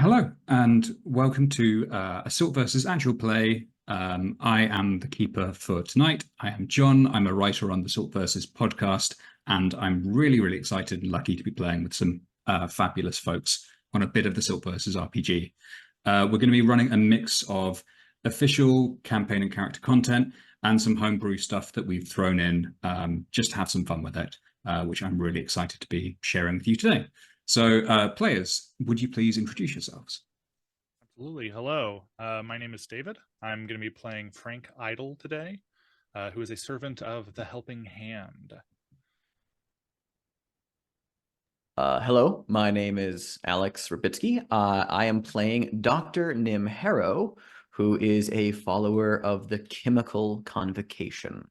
Hello, and welcome to a Silt Verses actual play. I am the keeper for tonight. I am John. I'm a writer on the Silt Verses podcast, and I'm really excited and lucky to be playing with some fabulous folks on a bit of the Silt Verses RPG. We're going to be running a mix of official campaign and character content and some homebrew stuff that we've thrown in just to have some fun with it, which I'm really excited to be sharing with you today. So, players, would you please introduce yourselves? Absolutely. Hello. My name is David. I'm going to be playing Frank Idle today, who is a servant of the Helping Hand. Hello, my name is Alex Rabitsky. I am playing Dr. Nim Hallow, who is a follower of the Chymical Convocation.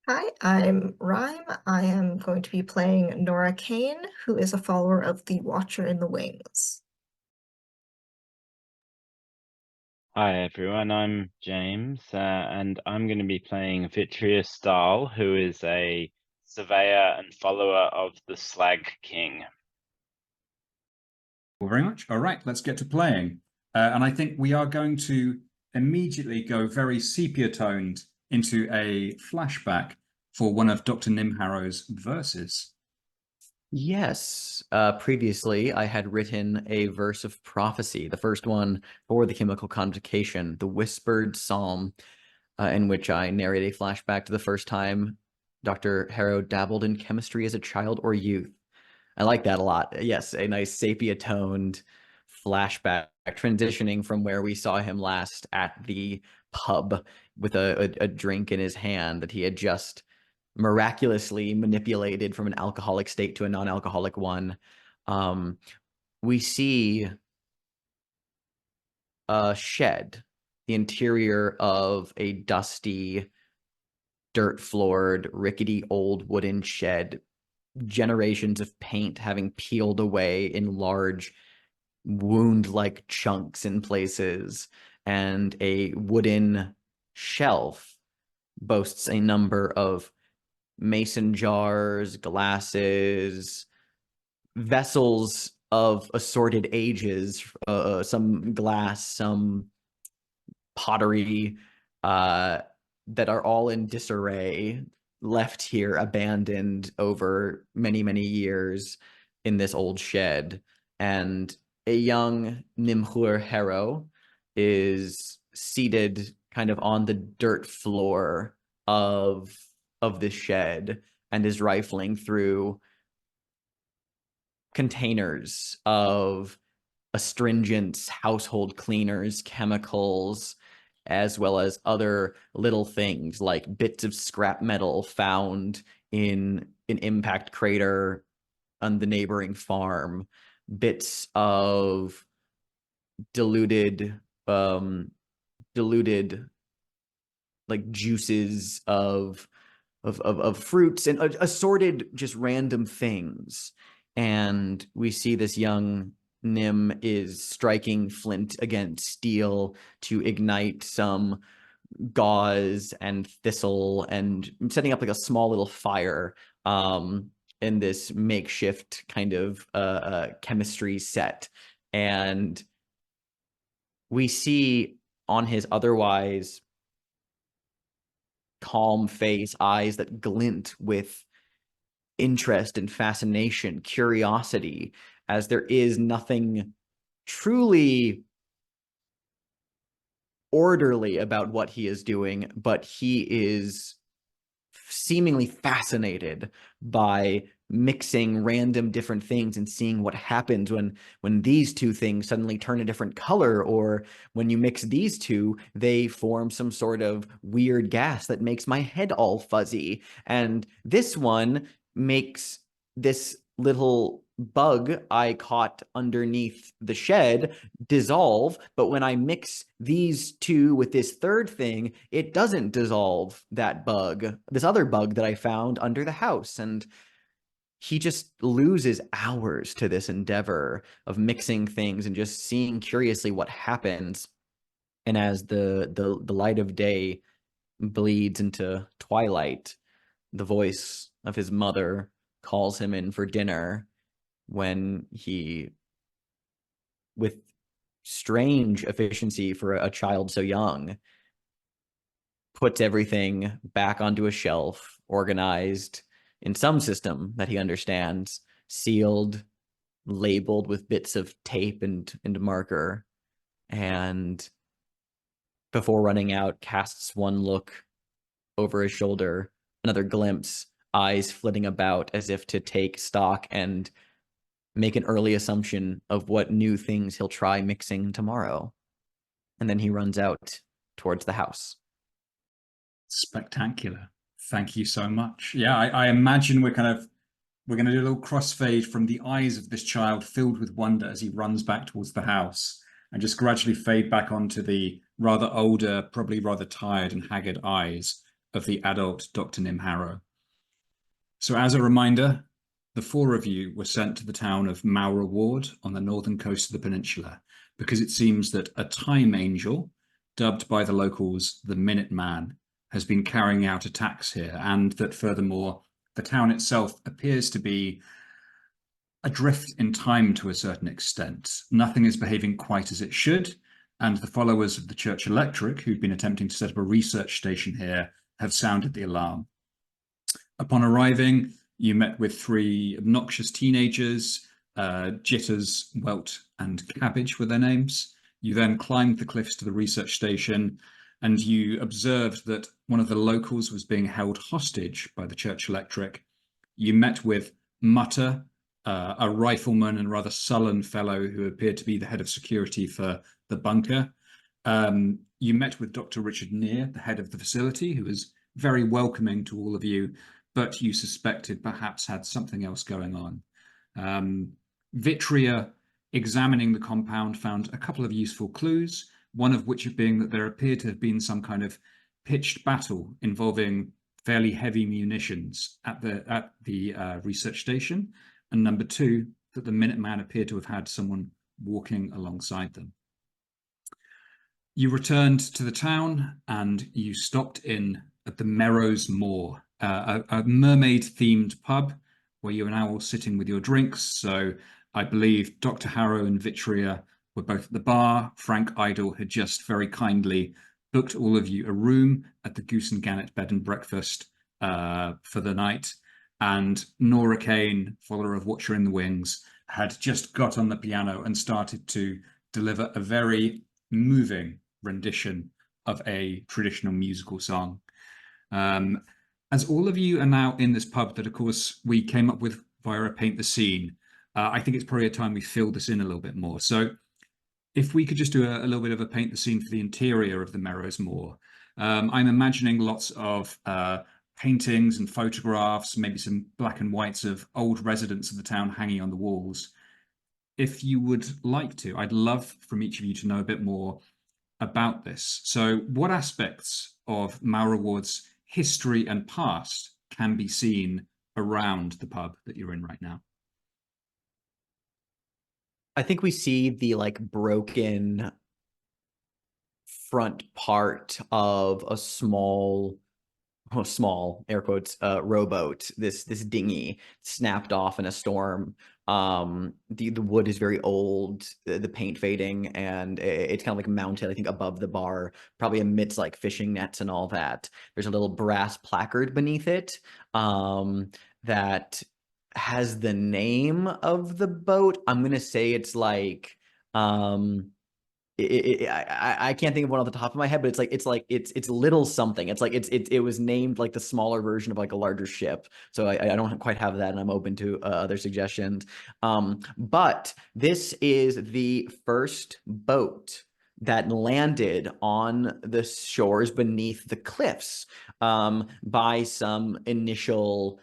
Hi, I'm Rhyme. I am going to be playing Nora Kane, who is a follower of the Watcher in the Wings. Hi everyone, I'm James, and I'm going to be playing Vitria Stahl, who is a surveyor and follower of the Slag King. Well, very much. All right, let's get to playing. And I think we are going to immediately go very sepia-toned into a flashback for one of Dr. Nim Hallow's verses. Yes, previously I had written a verse of prophecy, the first one for the Chymical Convocation, the Whispered Psalm, in which I narrate a flashback to the first time Dr. Hallow dabbled in chemistry as a child or youth. I like that a lot. Yes, a nice sepia-toned flashback, transitioning from where we saw him last at the pub with a drink in his hand that he had just miraculously manipulated from an alcoholic state to a non-alcoholic one. We see a shed, the interior of a dusty, dirt-floored, rickety old wooden shed, generations of paint having peeled away in large wound-like chunks in places, and a wooden shelf boasts a number of mason jars, glasses, vessels of assorted ages, some glass, some pottery, that are all in disarray, left here abandoned over many years in this old shed. And a young Nimhur Harrow is seated kind of on the dirt floor of this shed and is rifling through containers of astringents, household cleaners, chemicals, as well as other little things like bits of scrap metal found in an impact crater on the neighboring farm, bits of diluted like juices of fruits and assorted just random things. And we see this young Nim is striking flint against steel to ignite some gauze and thistle and setting up like a small little fire in this makeshift kind of chemistry set. And we see on his otherwise calm face, eyes that glint with interest and fascination, curiosity, as there is nothing truly orderly about what he is doing, but he is seemingly fascinated by mixing random different things and seeing what happens when these two things suddenly turn a different color, or when you mix these two, they form some sort of weird gas that makes my head all fuzzy. And this one makes this little bug I caught underneath the shed dissolve, but when I mix these two with this third thing, it doesn't dissolve that bug, this other bug that I found under the house. And he just loses hours to this endeavor of mixing things and just seeing curiously what happens. And as the light of day bleeds into twilight, the voice of his mother calls him in for dinner, when he, with strange efficiency for a child so young, puts everything back onto a shelf, organized in some system that he understands, sealed, labeled with bits of tape and marker, and before running out, casts one look over his shoulder, another glimpse, eyes flitting about as if to take stock and make an early assumption of what new things he'll try mixing tomorrow. And then he runs out towards the house. Spectacular. Thank you so much. Yeah, I imagine we're going to do a little crossfade from the eyes of this child filled with wonder as he runs back towards the house, and just gradually fade back onto the rather older, probably rather tired and haggard eyes of the adult Dr. Nim Hallow. So as a reminder, the four of you were sent to the town of Maura Ward on the northern coast of the peninsula because it seems that a time angel, dubbed by the locals the Minuteman, has been carrying out attacks here, and that furthermore, the town itself appears to be adrift in time to a certain extent. Nothing is behaving quite as it should, and the followers of the Church Electric, who've been attempting to set up a research station here, have sounded the alarm. Upon arriving, you met with three obnoxious teenagers, Jitters, Welt, and Cabbage were their names. You then climbed the cliffs to the research station, and you observed that one of the locals was being held hostage by the Church Electric. You met with Mutter, a rifleman and rather sullen fellow who appeared to be the head of security for the bunker. You met with Dr. Richard Neer, the head of the facility, who was very welcoming to all of you, but you suspected perhaps had something else going on. Vitria, examining the compound, found a couple of useful clues, one of which being that there appeared to have been some kind of pitched battle involving fairly heavy munitions at the research station, and number two, that the Minuteman appeared to have had someone walking alongside them. You returned to the town and you stopped in at the Merrow's Moor, a mermaid-themed pub where you are now all sitting with your drinks. So I believe Dr. Hallow and Vitria were both at the bar. Frank Idle had just very kindly booked all of you a room at the Goose and Gannet Bed and Breakfast for the night. And Nora Kane, follower of Watcher in the Wings, had just got on the piano and started to deliver a very moving rendition of a traditional musical song. As all of you are now in this pub that, of course, we came up with via a Paint the Scene, I think it's probably a time we fill this in a little bit more. So if we could just do a little bit of a Paint the Scene for the interior of the Merrow's Moor. I'm imagining lots of paintings and photographs, maybe some black and whites of old residents of the town hanging on the walls. If you would like to, I'd love from each of you to know a bit more about this. So what aspects of Maura Ward's history and past can be seen around the pub that you're in right now? I think we see the like broken front part of a small air quotes rowboat, this dinghy snapped off in a storm. The wood is very old, the paint fading, and it's kind of like mounted, I think, above the bar, probably amidst like fishing nets and all that. There's a little brass placard beneath it that has the name of the boat. I'm gonna say it's like I can't think of one off the top of my head, but it's little something. It's like it was named like the smaller version of like a larger ship. So I don't quite have that, and I'm open to other suggestions. But this is the first boat that landed on the shores beneath the cliffs by some initial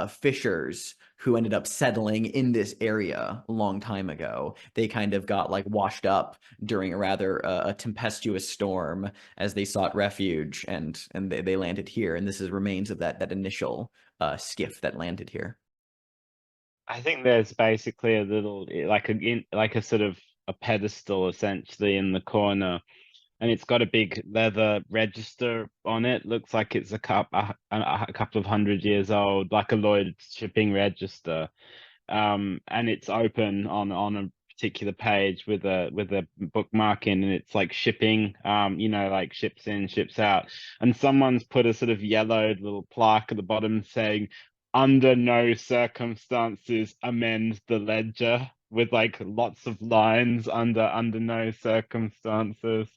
fishers who ended up settling in this area a long time ago. They kind of got like washed up during a rather tempestuous storm as they sought refuge, and they landed here. And this is remains of that initial skiff that landed here. I think there's basically a little, like a sort of a pedestal essentially in the corner, and it's got a big leather register on it. Looks like it's a couple of 100 years old, like a Lloyd's shipping register. and it's open on a particular page with a bookmark in, and it's like shipping, you know, like ships in, ships out, and someone's put a sort of yellowed little plaque at the bottom saying, "Under no circumstances amend the ledger," with like lots of lines under no circumstances.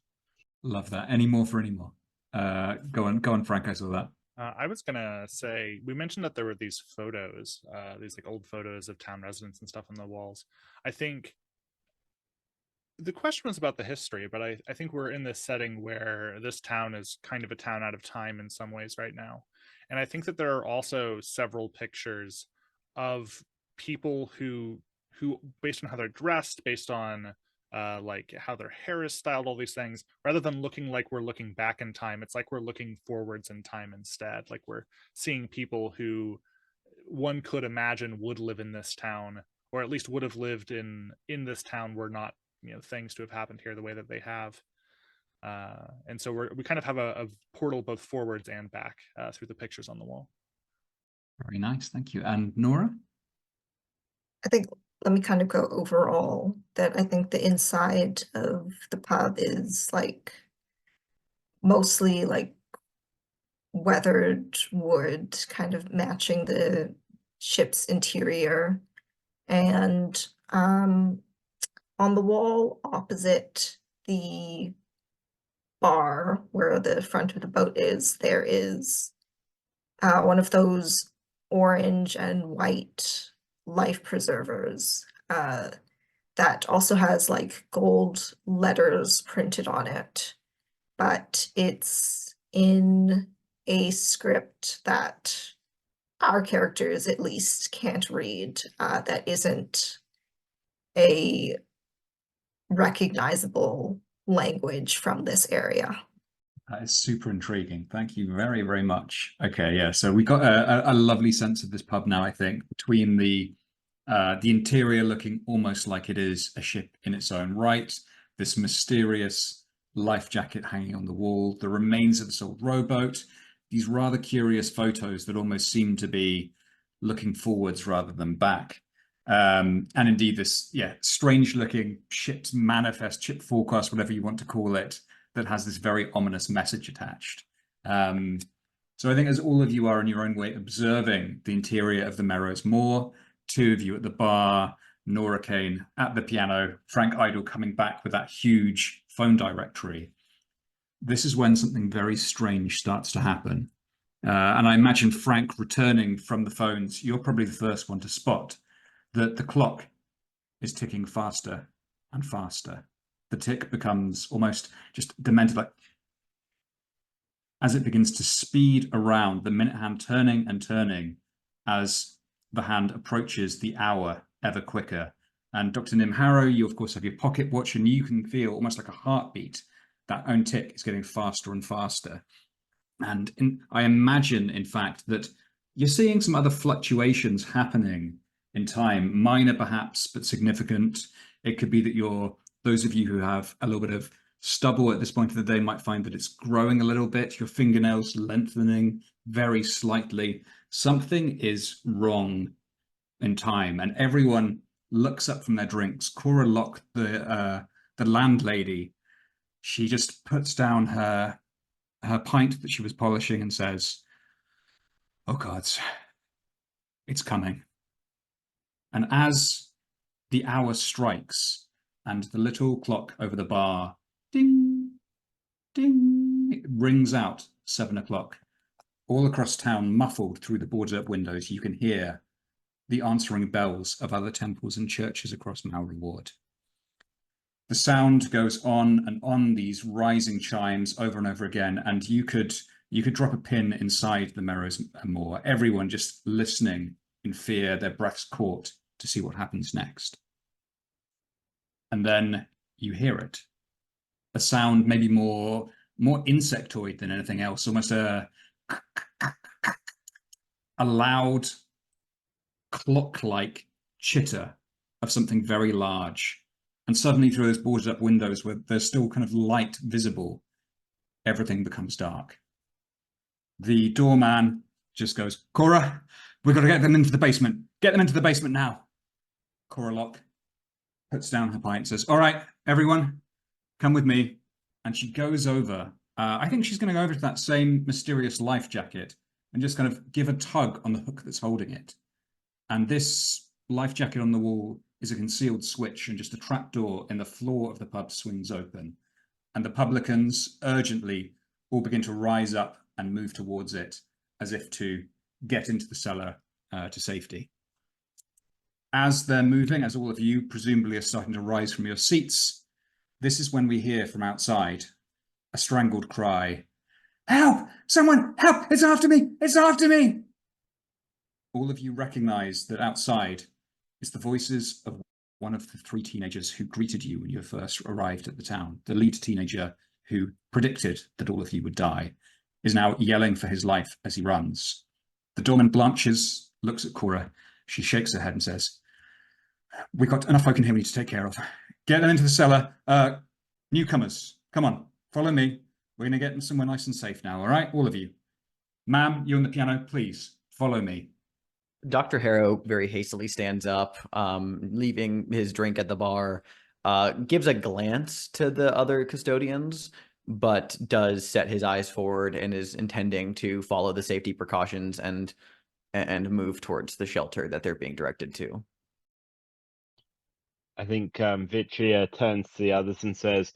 Love that. Any more for any more? Go on, Frank. I saw that. I was gonna say, we mentioned that there were these photos, these like old photos of town residents and stuff on the walls. I think the question was about the history, but I think we're in this setting where this town is kind of a town out of time in some ways right now. And I think that there are also several pictures of people who based on how they're dressed, based on like how their hair is styled, all these things, rather than looking like we're looking back in time, it's like we're looking forwards in time instead. Like we're seeing people who one could imagine would live in this town, or at least would have lived in this town were not, you know, things to have happened here the way that they have. And so we kind of have a portal both forwards and back through the pictures on the wall. Very nice, thank you. And Nora? I think, let me kind of go overall, that I think the inside of the pub is like mostly like weathered wood, kind of matching the ship's interior. And on the wall opposite the bar where the front of the boat is, there is one of those orange and white life preservers that also has like gold letters printed on it, but it's in a script that our characters at least can't read, that isn't a recognizable language from this area. That is super intriguing. Thank you very, very much. Okay, yeah, so we got a lovely sense of this pub now, I think, between the interior looking almost like it is a ship in its own right, this mysterious life jacket hanging on the wall, the remains of this old rowboat, these rather curious photos that almost seem to be looking forwards rather than back. And indeed this, yeah, strange looking ship's manifest, ship forecast, whatever you want to call it, that has this very ominous message attached. So I think as all of you are in your own way observing the interior of the Merrow's Moor, two of you at the bar, Nora Kane at the piano, Frank Idle coming back with that huge phone directory, this is when something very strange starts to happen. And I imagine Frank returning from the phones, you're probably the first one to spot that the clock is ticking faster and faster. The tick becomes almost just demented, like as it begins to speed around, the minute hand turning and turning as the hand approaches the hour ever quicker. And Dr. Nim Hallow, you of course have your pocket watch, and you can feel almost like a heartbeat. That own tick is getting faster and faster. And I imagine, in fact, that you're seeing some other fluctuations happening in time, minor perhaps, but significant. It could be that those of you who have a little bit of stubble at this point of the day might find that it's growing a little bit, your fingernails lengthening very slightly. Something is wrong in time, and everyone looks up from their drinks. Cora Locke, the landlady, she just puts down her pint that she was polishing and says, "Oh gods, it's coming." And as the hour strikes and the little clock over the bar, ding, ding, it rings out 7 o'clock. All across town, muffled through the boarded up windows, you can hear the answering bells of other temples and churches across Mowry Ward. The sound goes on and on, these rising chimes over and over again, and you could drop a pin inside the Merrow's Moor, everyone just listening in fear, their breaths caught to see what happens next. And then you hear it. A sound maybe more insectoid than anything else, almost a loud clock-like chitter of something very large. And suddenly through those boarded up windows where there's still kind of light visible, everything becomes dark. The doorman just goes, "Cora, we've got to get them into the basement. Get them into the basement now." Coralock puts down her pint and says, all right, everyone, come with me. And she goes over. I think she's going to go over to that same mysterious life jacket and just kind of give a tug on the hook that's holding it. And this life jacket on the wall is a concealed switch, and just a trapdoor in the floor of the pub swings open. And the publicans urgently all begin to rise up and move towards it as if to get into the cellar to safety. As they're moving, as all of you presumably are starting to rise from your seats, this is when we hear from outside a strangled cry. Help! Someone! Help! It's after me! It's after me! All of you recognize that outside is the voices of one of the 3 teenagers who greeted you when you first arrived at the town. The lead teenager who predicted that all of you would die is now yelling for his life as he runs. The doorman blanches, looks at Cora. She shakes her head and says, we've got enough folk in here we need to take care of. Get them into the cellar. Newcomers, come on, follow me. We're going to get them somewhere nice and safe now, all right? All of you. Ma'am, you on the piano, please follow me. Dr. Harrow very hastily stands up, leaving his drink at the bar, gives a glance to the other custodians, but does set his eyes forward and is intending to follow the safety precautions and move towards the shelter that they're being directed to. I think Vitria turns to the others and says,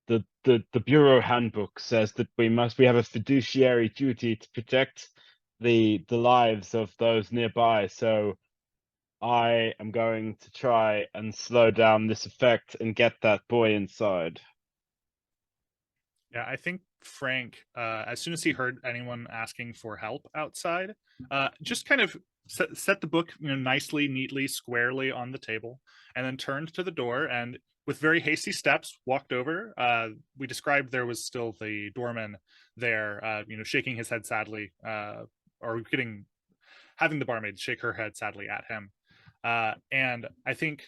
the Bureau handbook says that we have a fiduciary duty to protect the lives of those nearby, so I am going to try and slow down this effect and get that boy inside. Yeah, I think Frank, as soon as he heard anyone asking for help outside, just kind of set the book, nicely, neatly, squarely on the table, and then turned to the door and with very hasty steps walked over. We described there was still the doorman there, shaking his head sadly, or having the barmaid shake her head sadly at him. And I think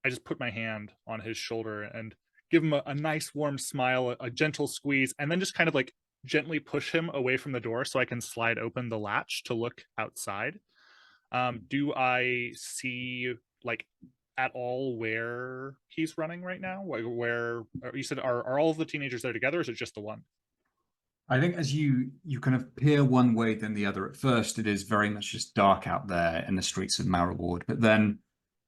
I just put my hand on his shoulder and give him a nice warm smile, a gentle squeeze, and then just kind of like gently push him away from the door so I can slide open the latch to look outside. Do I see at all where he's running right now? Where you said are all of the teenagers there together, or is it just the one? I think as you kind of peer one way then the other, at first it is very much just dark out there in the streets of Mara Ward, but then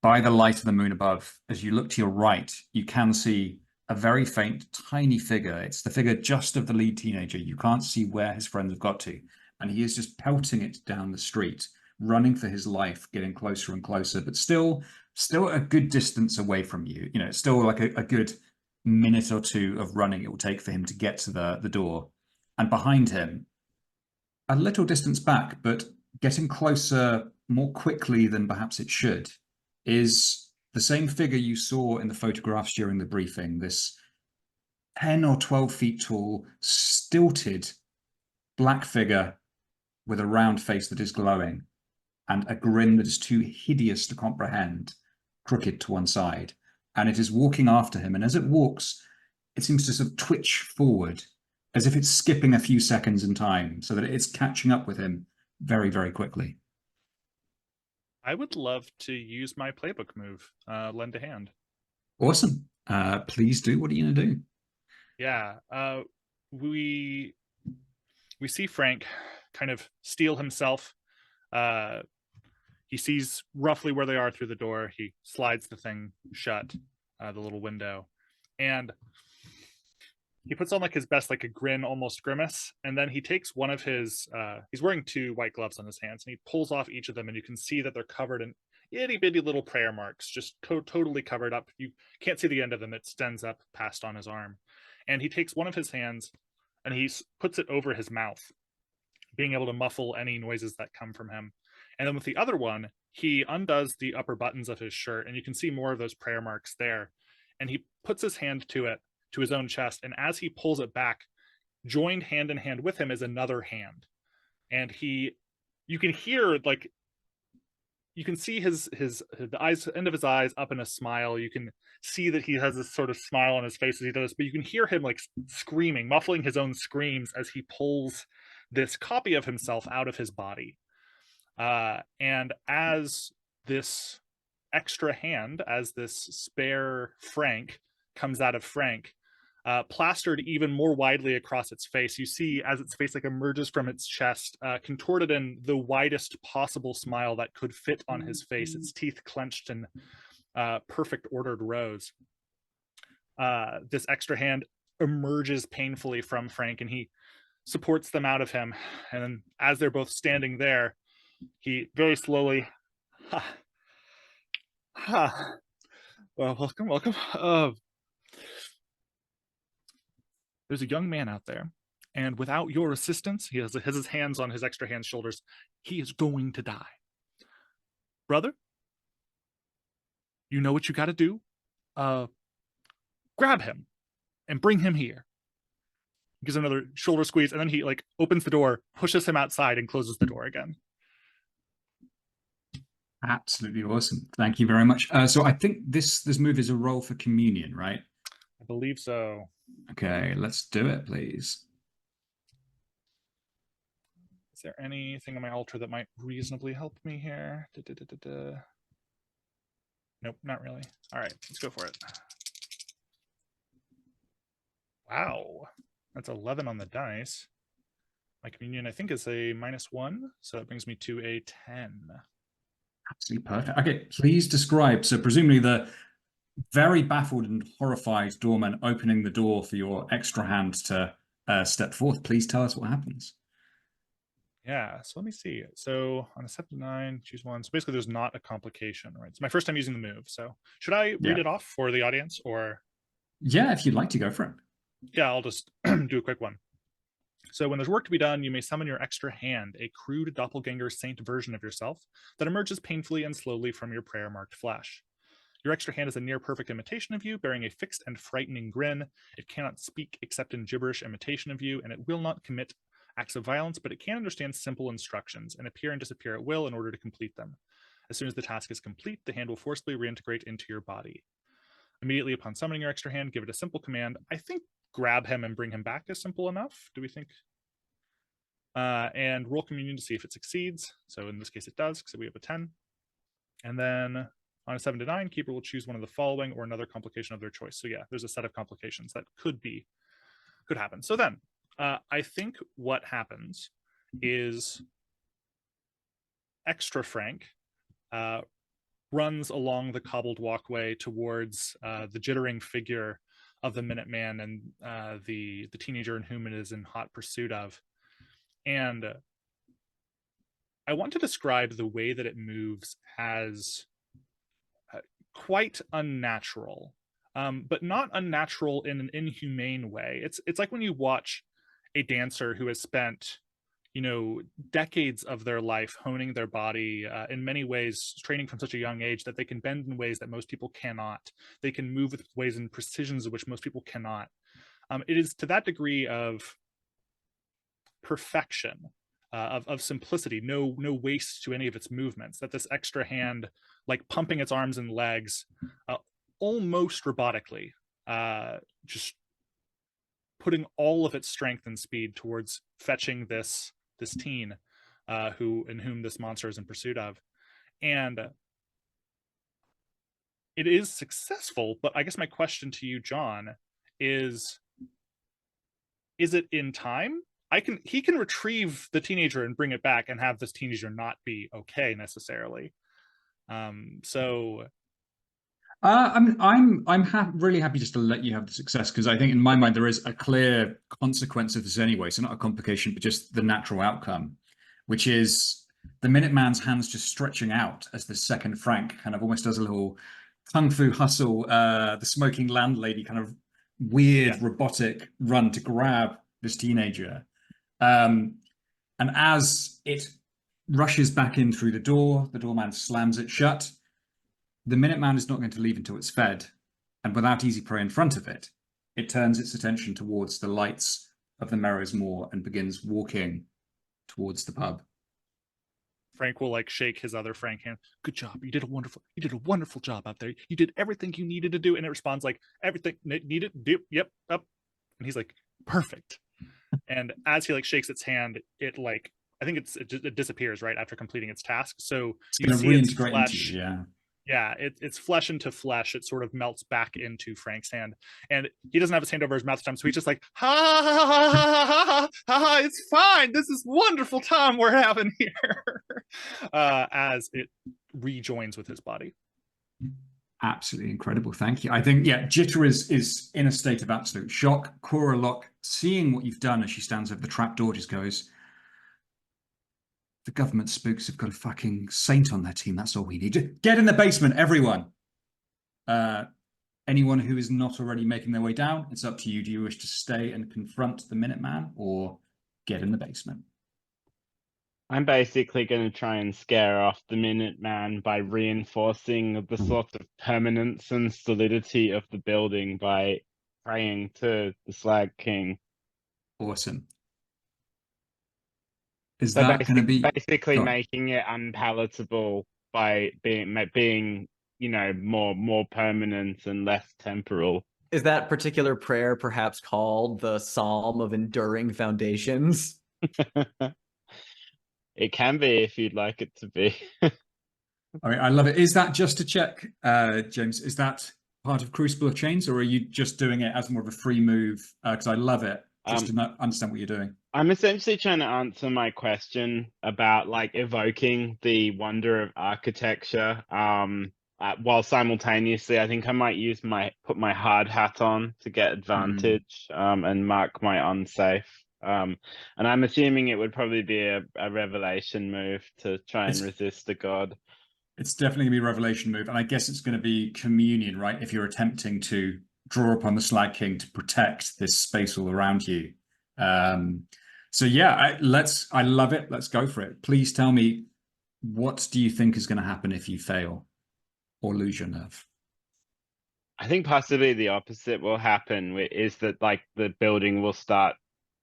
by the light of the moon above, as you look to your right, you can see a very faint, tiny figure. It's the figure just of the lead teenager. You can't see where his friends have got to, and he is just pelting it down the street, running for his life, getting closer and closer, but still a good distance away from you. It's still like a good minute or two of running it will take for him to get to the door. And behind him, a little distance back, but getting closer more quickly than perhaps it should, is the same figure you saw in the photographs during the briefing, this 10 or 12 feet tall, stilted black figure with a round face that is glowing and a grin that is too hideous to comprehend, crooked to one side. And it is walking after him. And as it walks, it seems to sort of twitch forward, as if it's skipping a few seconds in time, so that it's catching up with him very, very quickly. I would love to use my playbook move, lend a hand. Awesome. Please do. What are you going to do? Yeah, we see Frank kind of steel himself. He sees roughly where they are through the door. He slides the thing shut, the little window, and he puts on his best, a grin, almost grimace, and then he takes one of his, he's wearing 2 white gloves on his hands, and he pulls off each of them, and you can see that they're covered in itty bitty little prayer marks, just totally covered up. You can't see the end of them. It extends up past on his arm. And he takes one of his hands and he puts it over his mouth, being able to muffle any noises that come from him. And then with the other one, he undoes the upper buttons of his shirt, and you can see more of those prayer marks there. And he puts his hand to it, to his own chest, and as he pulls it back, joined hand in hand with him is another hand. And you can hear, you can see the eyes, end of his eyes up in a smile. You can see that he has this sort of smile on his face as he does, but you can hear him screaming, muffling his own screams as he pulls this copy of himself out of his body. And as this extra hand as this spare Frank comes out of Frank, plastered even more widely across its face. You see as its face like emerges from its chest, contorted in the widest possible smile that could fit on his face, its teeth clenched in perfect ordered rows. This extra hand emerges painfully from Frank, and he supports them out of him. And then as they're both standing there, he very slowly, well, welcome. There's a young man out there, and without your assistance, he has his hands on his extra hand's shoulders, he is going to die. Brother, you know what you got to do. Grab him and bring him here. He gives another shoulder squeeze, and then he like opens the door, pushes him outside, and closes the door again. Absolutely awesome. Thank you very much. So I think this move is a roll for communion, right? I believe so. Okay, let's do it, please. Is there anything on my altar that might reasonably help me here? Nope, not really. All right, let's go for it. Wow, that's 11 on the dice. My communion, I think, is a -1, so that brings me to a 10. Absolutely perfect. Okay, please describe. So presumably the very baffled and horrified doorman opening the door for your extra hand to step forth. Please tell us what happens. Yeah, so let me see. So on a 7 to 9, choose one. So basically there's not a complication, right? It's my first time using the move. So should I read it off for the audience, or? Yeah, if you'd like to go for it. Yeah, I'll just do a quick one. So when there's work to be done, you may summon your extra hand, a crude doppelganger saint version of yourself that emerges painfully and slowly from your prayer-marked flesh. Your extra hand is a near-perfect imitation of you, bearing a fixed and frightening grin. It cannot speak except in gibberish imitation of you, and it will not commit acts of violence, but it can understand simple instructions and appear and disappear at will in order to complete them. As soon as the task is complete, the hand will forcibly reintegrate into your body. Immediately upon summoning your extra hand, give it a simple command. I think grab him and bring him back is simple enough. Do we think? And roll communion to see if it succeeds. So in this case it does, because we have a 10. And then on a 7 to 9, keeper will choose one of the following or another complication of their choice. So yeah, there's a set of complications that could happen. So then I think what happens is extra Frank runs along the cobbled walkway towards the jittering figure of the Minuteman and the teenager in whom it is in hot pursuit of. And I want to describe the way that it moves as quite unnatural, but not unnatural in an inhumane way. It's like when you watch a dancer who has spent, decades of their life honing their body, in many ways training from such a young age that they can bend in ways that most people cannot. They can move with ways and precisions of which most people cannot. It is to that degree of perfection, of simplicity, no waste to any of its movements, that this extra hand, like pumping its arms and legs almost robotically, just putting all of its strength and speed towards fetching this teen in whom this monster is in pursuit of. And it is successful, but I guess my question to you, John, is it in time? He can retrieve the teenager and bring it back and have this teenager not be okay necessarily. I'm really happy just to let you have the success, because I think in my mind there is a clear consequence of this anyway. So not a complication, but just the natural outcome, which is the Minuteman's hands just stretching out as the second Frank kind of almost does a little kung fu hustle, the smoking landlady kind of weird robotic run to grab this teenager. And as it rushes back in through the doorman slams it shut. The Minuteman is not going to leave until it's fed, and without easy prey in front of it, it turns its attention towards the lights of the Merrow's Moor and begins walking towards the pub. Frank will shake his other Frank hand. Good job. You did a wonderful job out there. You did everything you needed to do. And it responds like, everything needed, yep, up. And he's like, perfect. And as he shakes its hand, it I think it disappears right after completing its task. So you see its flesh. Yeah, it's flesh into flesh. It sort of melts back into Frank's hand, and he doesn't have his hand over his mouth this time, so he's just like, ha ha ha ha ha ha ha ha, it's fine. This is wonderful time we're having here, as it rejoins with his body. Absolutely incredible. Thank you. I think, yeah, Jitter is in a state of absolute shock. Cora Locke, seeing what you've done as she stands over the trapdoor, just goes, the government spooks have got a fucking saint on their team. That's all we need. Get in the basement, everyone. Anyone who is not already making their way down, it's up to you. Do you wish to stay and confront the Minuteman or get in the basement? I'm basically going to try and scare off the Minuteman by reinforcing the sort of permanence and solidity of the building by praying to the Slag King. Awesome. Is So that going to be basically making it unpalatable by being you know, more permanent and less temporal? Is that particular prayer perhaps called the Psalm of Enduring Foundations? It can be if you'd like it to be. I mean, I love it. Is that just to check, James, is that part of Crucible of Chains, or are you just doing it as more of a free move? Because I love it, just to not understand what you're doing. I'm essentially trying to answer my question about like evoking the wonder of architecture. While simultaneously, I think I might put my hard hat on to get advantage, and mark my unsafe. And I'm assuming it would probably be a revelation move to try and resist the god. It's definitely gonna be a revelation move, and I guess it's going to be communion, right? If you're attempting to draw upon the Slag King to protect this space all around you. So yeah, I love it. Let's go for it. Please tell me, what do you think is going to happen if you fail or lose your nerve? I think possibly the opposite will happen, is that like the building will start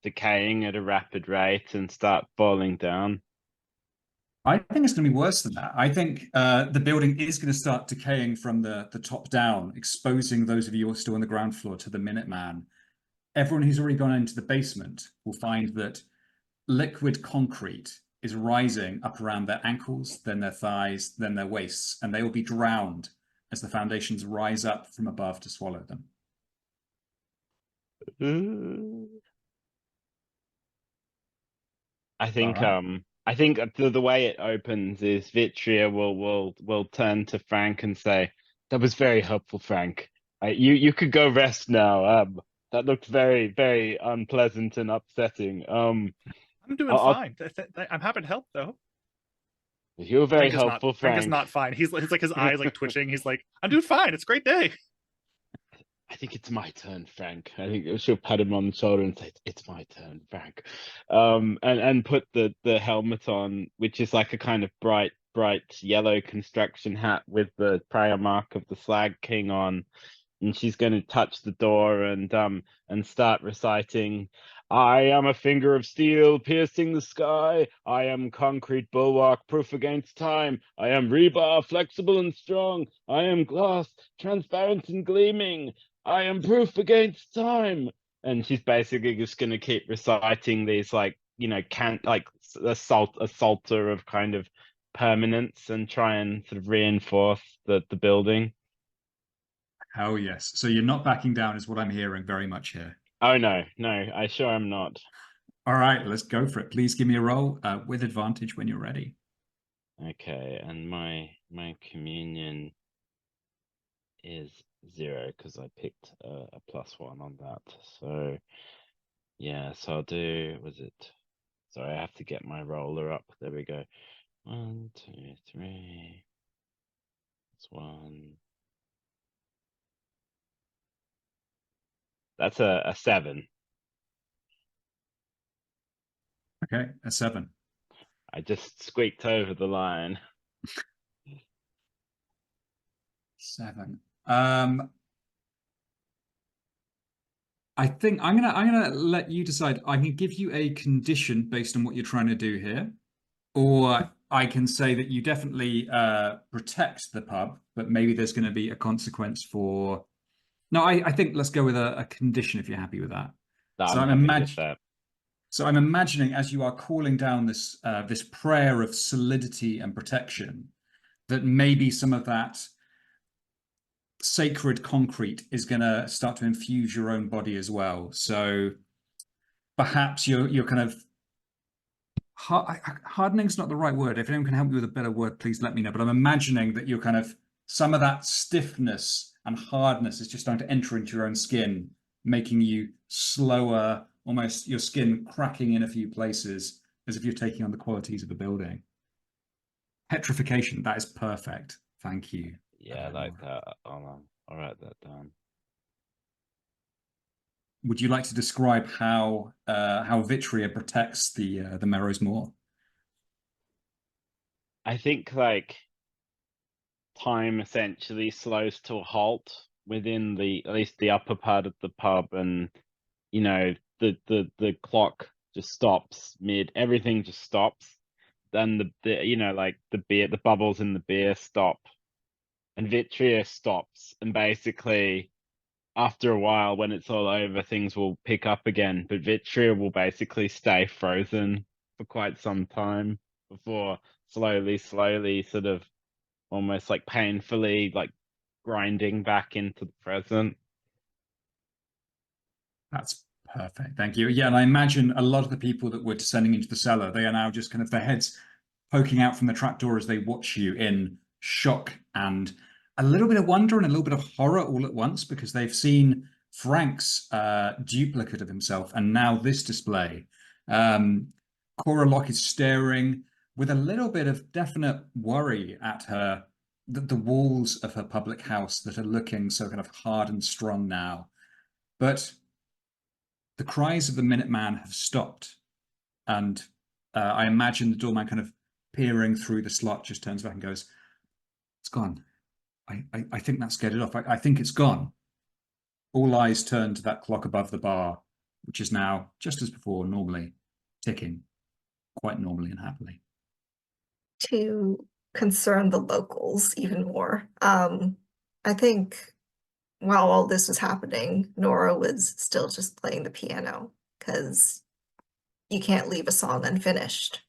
decaying at a rapid rate and start falling down. I think it's going to be worse than that. I think the building is going to start decaying from the top down, exposing those of you who are still on the ground floor to the Minuteman. Everyone who's already gone into the basement will find that liquid concrete is rising up around their ankles, then their thighs, then their waists, and they will be drowned as the foundations rise up from above to swallow them. I think I think the way it opens is Vitria will turn to Frank and say, "That was very helpful, Frank. You could go rest now. That looked very, very unpleasant and upsetting. I'm doing fine. I'm happy to help though. You're very helpful, Frank. Frank is not fine. He's like his eyes like twitching. He's like, I'm doing fine. It's a great day. I think it's my turn, Frank. I think she'll pat him on the shoulder and say, "It's my turn, Frank." And put the helmet on, which is like a kind of bright yellow construction hat with the prayer mark of the Slag King on. And she's going to touch the door and start reciting, "I am a finger of steel piercing the sky. I am concrete bulwark proof against time. I am rebar flexible and strong. I am glass transparent and gleaming. I am proof against time." And she's basically just going to keep reciting these, like, you know, a psalter of kind of permanence and try and sort of reinforce the building. Oh yes. So you're not backing down is what I'm hearing very much here. Oh no, I sure am not. All right, let's go for it. Please give me a roll with advantage when you're ready. Okay, and my communion is 0 because I picked a +1 on that. So yeah, so I'll do, sorry, I have to get my roller up. There we go. 1, 2, 3. That's 1. That's a 7. Okay, a 7. I just squeaked over the line. 7. I think I'm gonna let you decide. I can give you a condition based on what you're trying to do here, or I can say that you definitely protect the pub, but maybe there's going to be a consequence for. No, I think let's go with a condition if you're happy with that. No, So I'm imagining as you are calling down this this prayer of solidity and protection, that maybe some of that sacred concrete is going to start to infuse your own body as well. So perhaps you're kind of hardening's not the right word. If anyone can help me with a better word, please let me know. But I'm imagining that you're kind of some of that stiffness and hardness is just starting to enter into your own skin, making you slower, almost your skin cracking in a few places as if you're taking on the qualities of a building. Petrification, that is perfect. Thank you. Yeah, I like that. I'll write that down. Would you like to describe how Vitria protects the Merrows more? I think like time essentially slows to a halt within at least the upper part of the pub, and you know the clock just stops everything just stops. Then the you know, like the bubbles in the beer stop, and Vitria stops, and basically after a while, when it's all over, things will pick up again, but Vitria will basically stay frozen for quite some time before slowly sort of almost like painfully like grinding back into the present. That's perfect. Thank you. Yeah, and I imagine a lot of the people that were descending into the cellar, they are now just kind of their heads poking out from the trapdoor as they watch you in shock and a little bit of wonder and a little bit of horror all at once, because they've seen Frank's duplicate of himself and now this display. Cora Locke is staring with a little bit of definite worry at her, the walls of her public house that are looking so kind of hard and strong now. But the cries of the Minuteman have stopped, and I imagine the doorman kind of peering through the slot just turns back and goes, "It's gone. I think that scared it off. I think it's gone." All eyes turn to that clock above the bar, which is now, just as before, normally ticking, quite normally and happily. To concern the locals even more, I think while all this was happening, Nora was still just playing the piano, because you can't leave a song unfinished.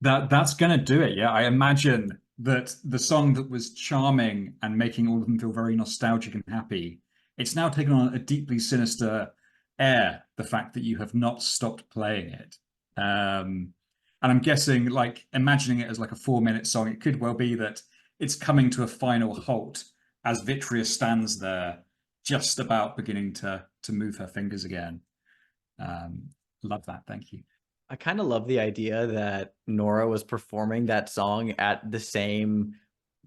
That's gonna do it. Yeah, I imagine that the song that was charming and making all of them feel very nostalgic and happy, it's now taken on a deeply sinister air, the fact that you have not stopped playing it. And I'm guessing, like, imagining it as like a 4-minute song, it could well be that it's coming to a final halt as Vitria stands there, just about beginning to move her fingers again. Love that. Thank you. I kind of love the idea that Nora was performing that song at the same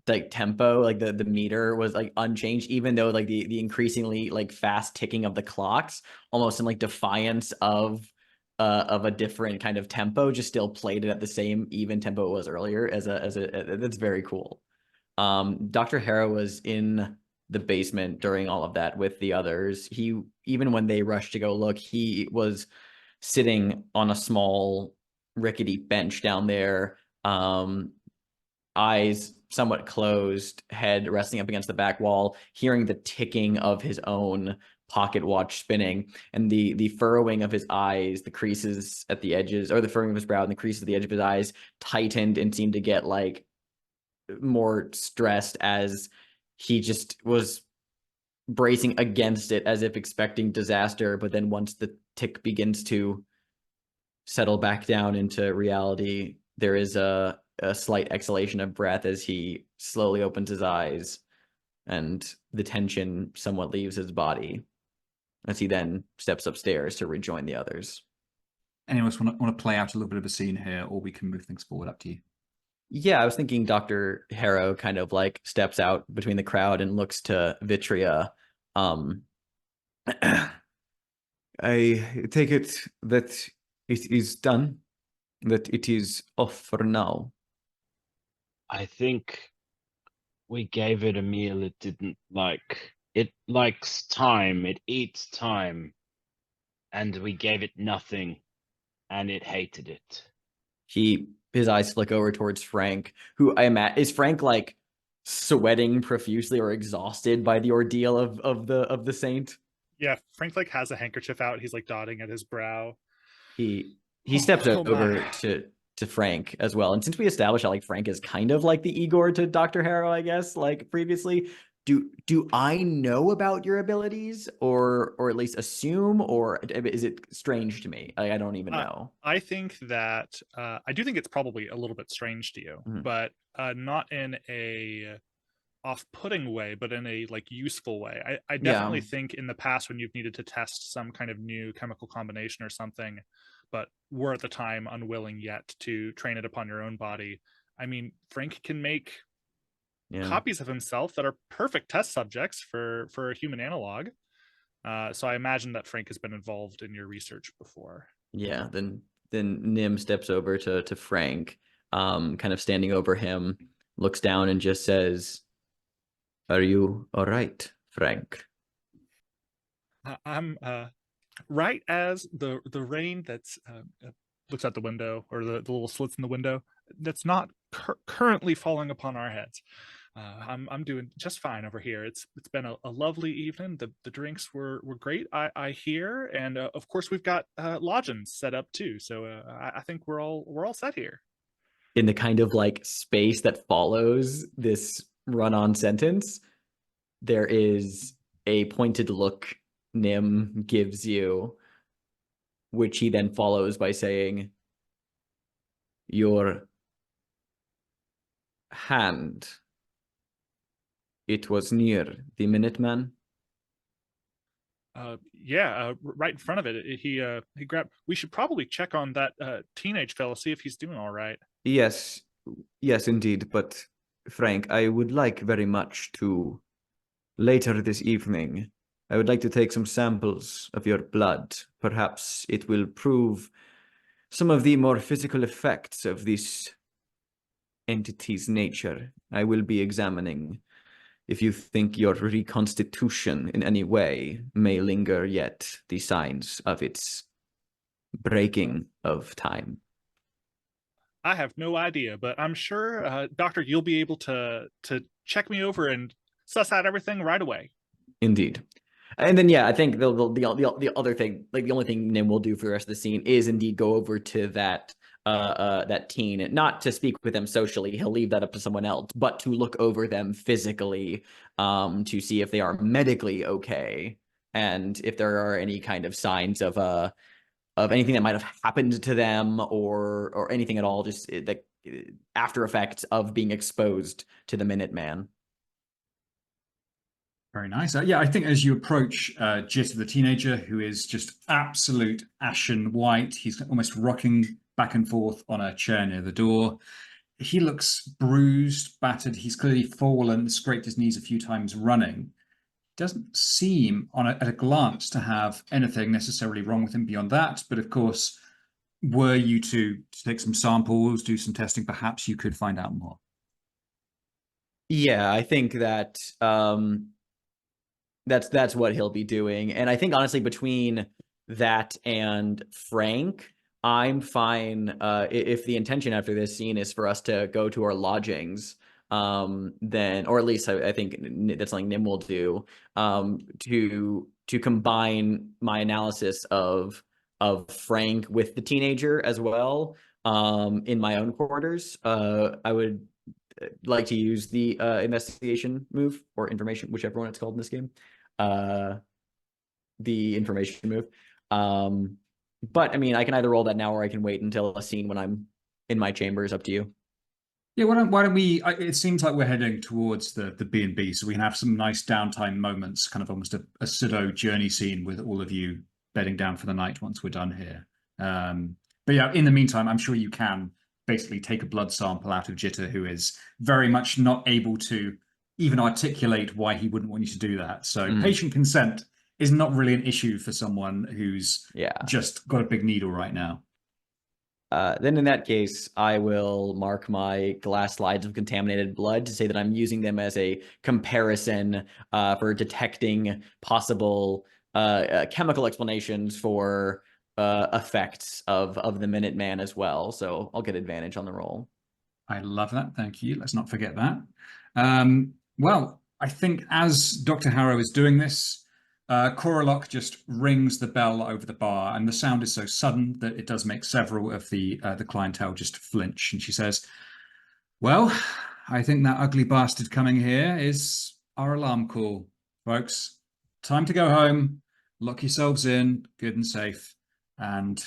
like tempo, like the meter was like unchanged, even though like the increasingly like fast ticking of the clocks, almost in like defiance of a different kind of tempo, just still played it at the same even tempo it was earlier. That's very cool. Dr. Hallow was in the basement during all of that with the others. He, even when they rushed to go look, he was sitting on a small rickety bench down there, eyes somewhat closed, head resting up against the back wall, hearing the ticking of his own pocket watch spinning, and the furrowing of his eyes, the creases at the edges, or the furrowing of his brow and the creases at the edge of his eyes tightened and seemed to get like more stressed as he just was bracing against it as if expecting disaster. But then once the tick begins to settle back down into reality, there is a slight exhalation of breath as he slowly opens his eyes, and the tension somewhat leaves his body as he then steps upstairs to rejoin the others. Anyone else want to play out a little bit of a scene here, or we can move things forward? Up to you. Yeah, I was thinking Dr. Hallow kind of like steps out between the crowd and looks to Vitria. I take it that it is done, that it is off for now. I think we gave it a meal it didn't like. It likes time, it eats time, and we gave it nothing, and it hated it. His eyes flick over towards Frank, who is Frank like sweating profusely or exhausted by the ordeal of the saint? Yeah, Frank like has a handkerchief out. He's like dotting at his brow. He steps over my. Frank as well. And since we established that like Frank is kind of like the Igor to Dr. Harrow, I guess, like previously, do I know about your abilities, or at least assume, or is it strange to me? I don't even know. I think that I do think it's probably a little bit strange to you, but not in a off-putting way, but in a like useful way. I definitely think in the past when you've needed to test some kind of new chemical combination or something, but were at the time unwilling yet to train it upon your own body. I mean, Frank can make copies of himself that are perfect test subjects for a human analog. So I imagine that Frank has been involved in your research before. Yeah, then Nim steps over to Frank, kind of standing over him, looks down and just says, "Are you all right, Frank?" I'm right as the rain that's looks out the window, or the little slits in the window, that's not currently falling upon our heads. I'm doing just fine over here. It's been a lovely evening. The drinks were great, I hear, and of course we've got lodgings set up too. So I think we're all set here. In the kind of like space that follows this run-on sentence, there is a pointed look Nim gives you, which he then follows by saying, "Your hand. It was near the Minuteman." Yeah, right in front of it. He grabbed. We should probably check on that teenage fellow, see if he's doing all right. Yes, indeed. But Frank, I would like very much to, later this evening, I would like to take some samples of your blood. Perhaps it will prove some of the more physical effects of this entity's nature. I will be examining if you think your reconstitution in any way may linger yet the signs of its breaking of time. I have no idea, but I'm sure, Doctor, you'll be able to check me over and suss out everything right away. Indeed. And then, yeah, I think the other thing, like the only thing Nim will do for the rest of the scene is indeed go over to that teen, not to speak with them socially, he'll leave that up to someone else, but to look over them physically, to see if they are medically okay, and if there are any kind of signs of anything that might have happened to them, or anything at all, just the after effects of being exposed to the Minuteman. Very nice. Yeah, I think as you approach Jitter, the teenager, who is just absolute ashen white, he's almost rocking back and forth on a chair near the door. He looks bruised, battered. He's clearly fallen, scraped his knees a few times running. Doesn't seem, at a glance, to have anything necessarily wrong with him beyond that. But of course, were you to take some samples, do some testing, perhaps you could find out more. Yeah, I think that that's what he'll be doing. And I think honestly, between that and Frank, I'm fine if the intention after this scene is for us to go to our lodgings, then, or at least I think that's something Nim will do, to combine my analysis of Frank with the teenager as well, in my own quarters. I would like to use the investigation move, or information, whichever one it's called in this game. The information move. But I mean, I can either roll that now, or I can wait until a scene when I'm in my chambers. Up to you. Yeah, why don't we? It seems like we're heading towards the B&B, so we can have some nice downtime moments, kind of almost a pseudo journey scene with all of you bedding down for the night once we're done here. But yeah, in the meantime, I'm sure you can basically take a blood sample out of Jitter, who is very much not able to even articulate why he wouldn't want you to do that. So patient consent is not really an issue for someone who's just got a big needle right now. Then in that case, I will mark my glass slides of contaminated blood to say that I'm using them as a comparison for detecting possible chemical explanations for effects of the Minuteman as well. So I'll get advantage on the roll. I love that. Thank you. Let's not forget that. Well, I think as Dr. Harrow is doing this, Korolok just rings the bell over the bar, and the sound is so sudden that it does make several of the clientele just flinch. And she says, "Well, I think that ugly bastard coming here is our alarm call, folks. Time to go home, lock yourselves in, good and safe, and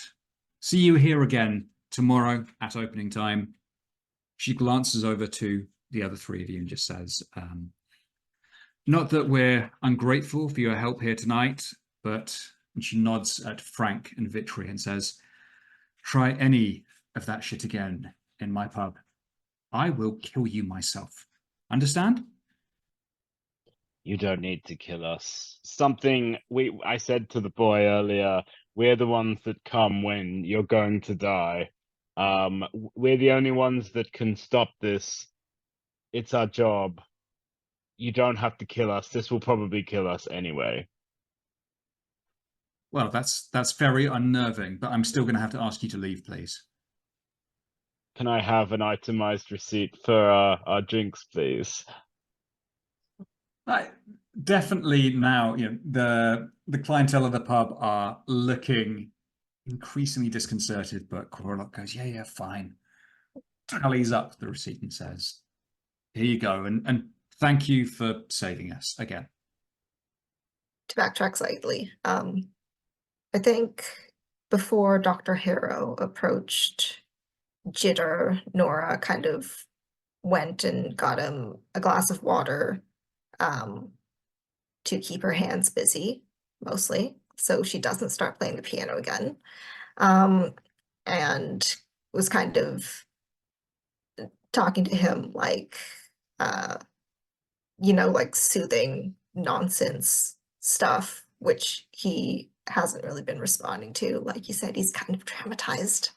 see you here again tomorrow at opening time." She glances over to the other three of you and just says, "Not that we're ungrateful for your help here tonight, but," and she nods at Frank and Vitria and says, "try any of that shit again in my pub. I will kill you myself. Understand?" You don't need to kill us. I said to the boy earlier, we're the ones that come when you're going to die. We're the only ones that can stop this. It's our job. You don't have to kill us. This will probably kill us anyway. Well, that's very unnerving, but I'm still going to have to ask you to leave, please. Can I have an itemized receipt for our drinks, please? Definitely now, the clientele of the pub are looking increasingly disconcerted, but Korolok goes, yeah, fine. Tallies up the receipt and says, "Here you go, and thank you for saving us again." To backtrack slightly, I think before Dr. Harrow approached Jitter, Nora kind of went and got him a glass of water to keep her hands busy, mostly, so she doesn't start playing the piano again, and was kind of talking to him like, like soothing nonsense stuff, which he hasn't really been responding to. Like you said, he's kind of traumatized.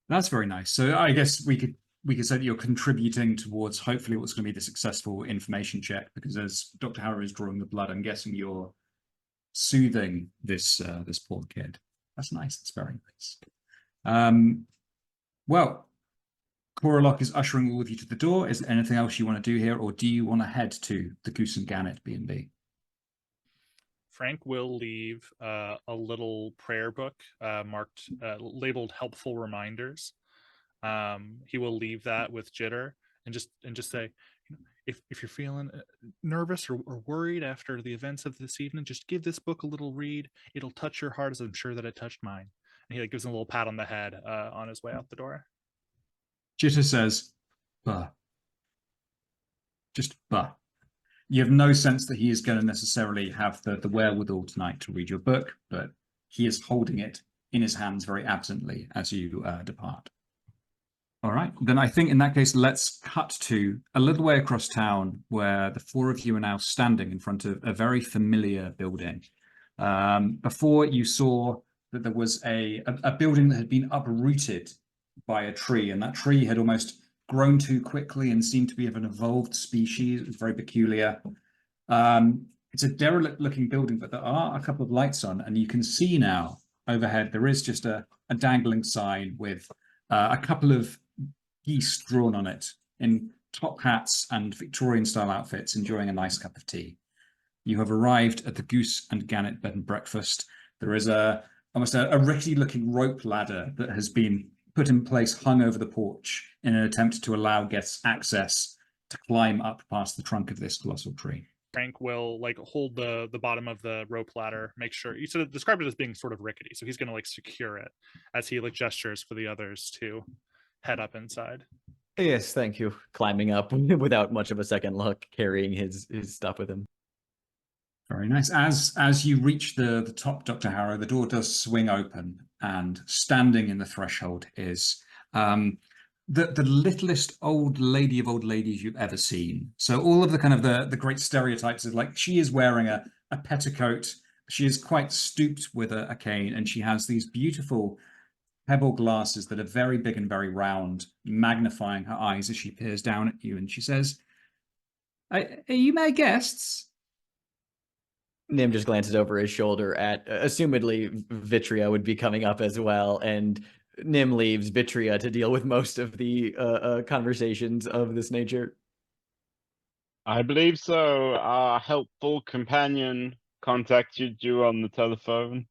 That's very nice. So I guess we could say that you're contributing towards hopefully what's going to be the successful information check, because as Dr. Harrow is drawing the blood, I'm guessing you're soothing this poor kid. That's nice. That's very nice. Well, Korolok is ushering all of you to the door. Is there anything else you want to do here, or do you want to head to the Goose and Gannet B&B? Frank will leave a little prayer book marked, labeled "Helpful Reminders." He will leave that with Jitter and just say, if you're feeling nervous or worried after the events of this evening, just give this book a little read. It'll touch your heart, as I'm sure that it touched mine. And he gives him a little pat on the head on his way out the door. Jitter says, "Bah." Just bah. You have no sense that he is going to necessarily have the wherewithal tonight to read your book, but he is holding it in his hands very absently as you depart. All right, then I think in that case, let's cut to a little way across town where the four of you are now standing in front of a very familiar building. Before you saw that there was a building that had been uprooted by a tree, and that tree had almost grown too quickly and seemed to be of an evolved species. It was very peculiar. It's a derelict looking building, but there are a couple of lights on, and you can see now overhead there is just a dangling sign with a couple of geese drawn on it in top hats and Victorian style outfits, enjoying a nice cup of tea. You have arrived at the Goose and Gannet bed and breakfast. There is almost a rickety looking rope ladder that has been put in place, hung over the porch in an attempt to allow guests access to climb up past the trunk of this colossal tree. Frank will hold the bottom of the rope ladder, make sure, you sort of described it as being sort of rickety, so he's going to secure it as he gestures for the others to head up inside. Yes, thank you. Climbing up without much of a second look, carrying his stuff with him. Very nice. As you reach the top, Dr. Harrow, the door does swing open, and standing in the threshold is the littlest old lady of old ladies you've ever seen. So all of the kind of the great stereotypes of she is wearing a petticoat, she is quite stooped with a cane, and she has these beautiful pebble glasses that are very big and very round, magnifying her eyes as she peers down at you, and she says, "Are you my guests?" Nim just glances over his shoulder at, assumedly, Vitria would be coming up as well, and Nim leaves Vitria to deal with most of the conversations of this nature. I believe so. Our helpful companion contacted you on the telephone.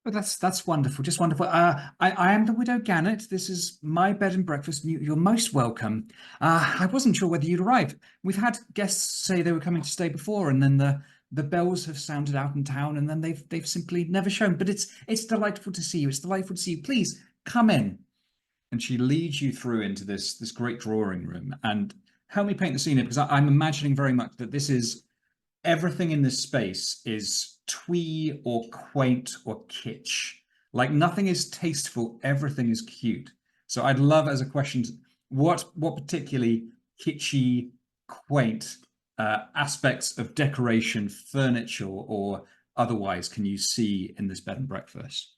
Oh, that's wonderful, just wonderful. I am the widow Gauntlet. This is my bed and breakfast. You're most welcome. I wasn't sure whether you'd arrive. We've had guests say they were coming to stay before, and then the bells have sounded out in town, and then they've simply never shown. But it's delightful to see you. It's delightful to see you. Please come in. And she leads you through into this great drawing room. And help me paint the scene here, because I'm imagining very much that this is everything in this space is twee or quaint or kitsch. Like nothing is tasteful, everything is cute. So I'd love, as a question, what particularly kitschy, quaint aspects of decoration, furniture, or otherwise can you see in this bed and breakfast?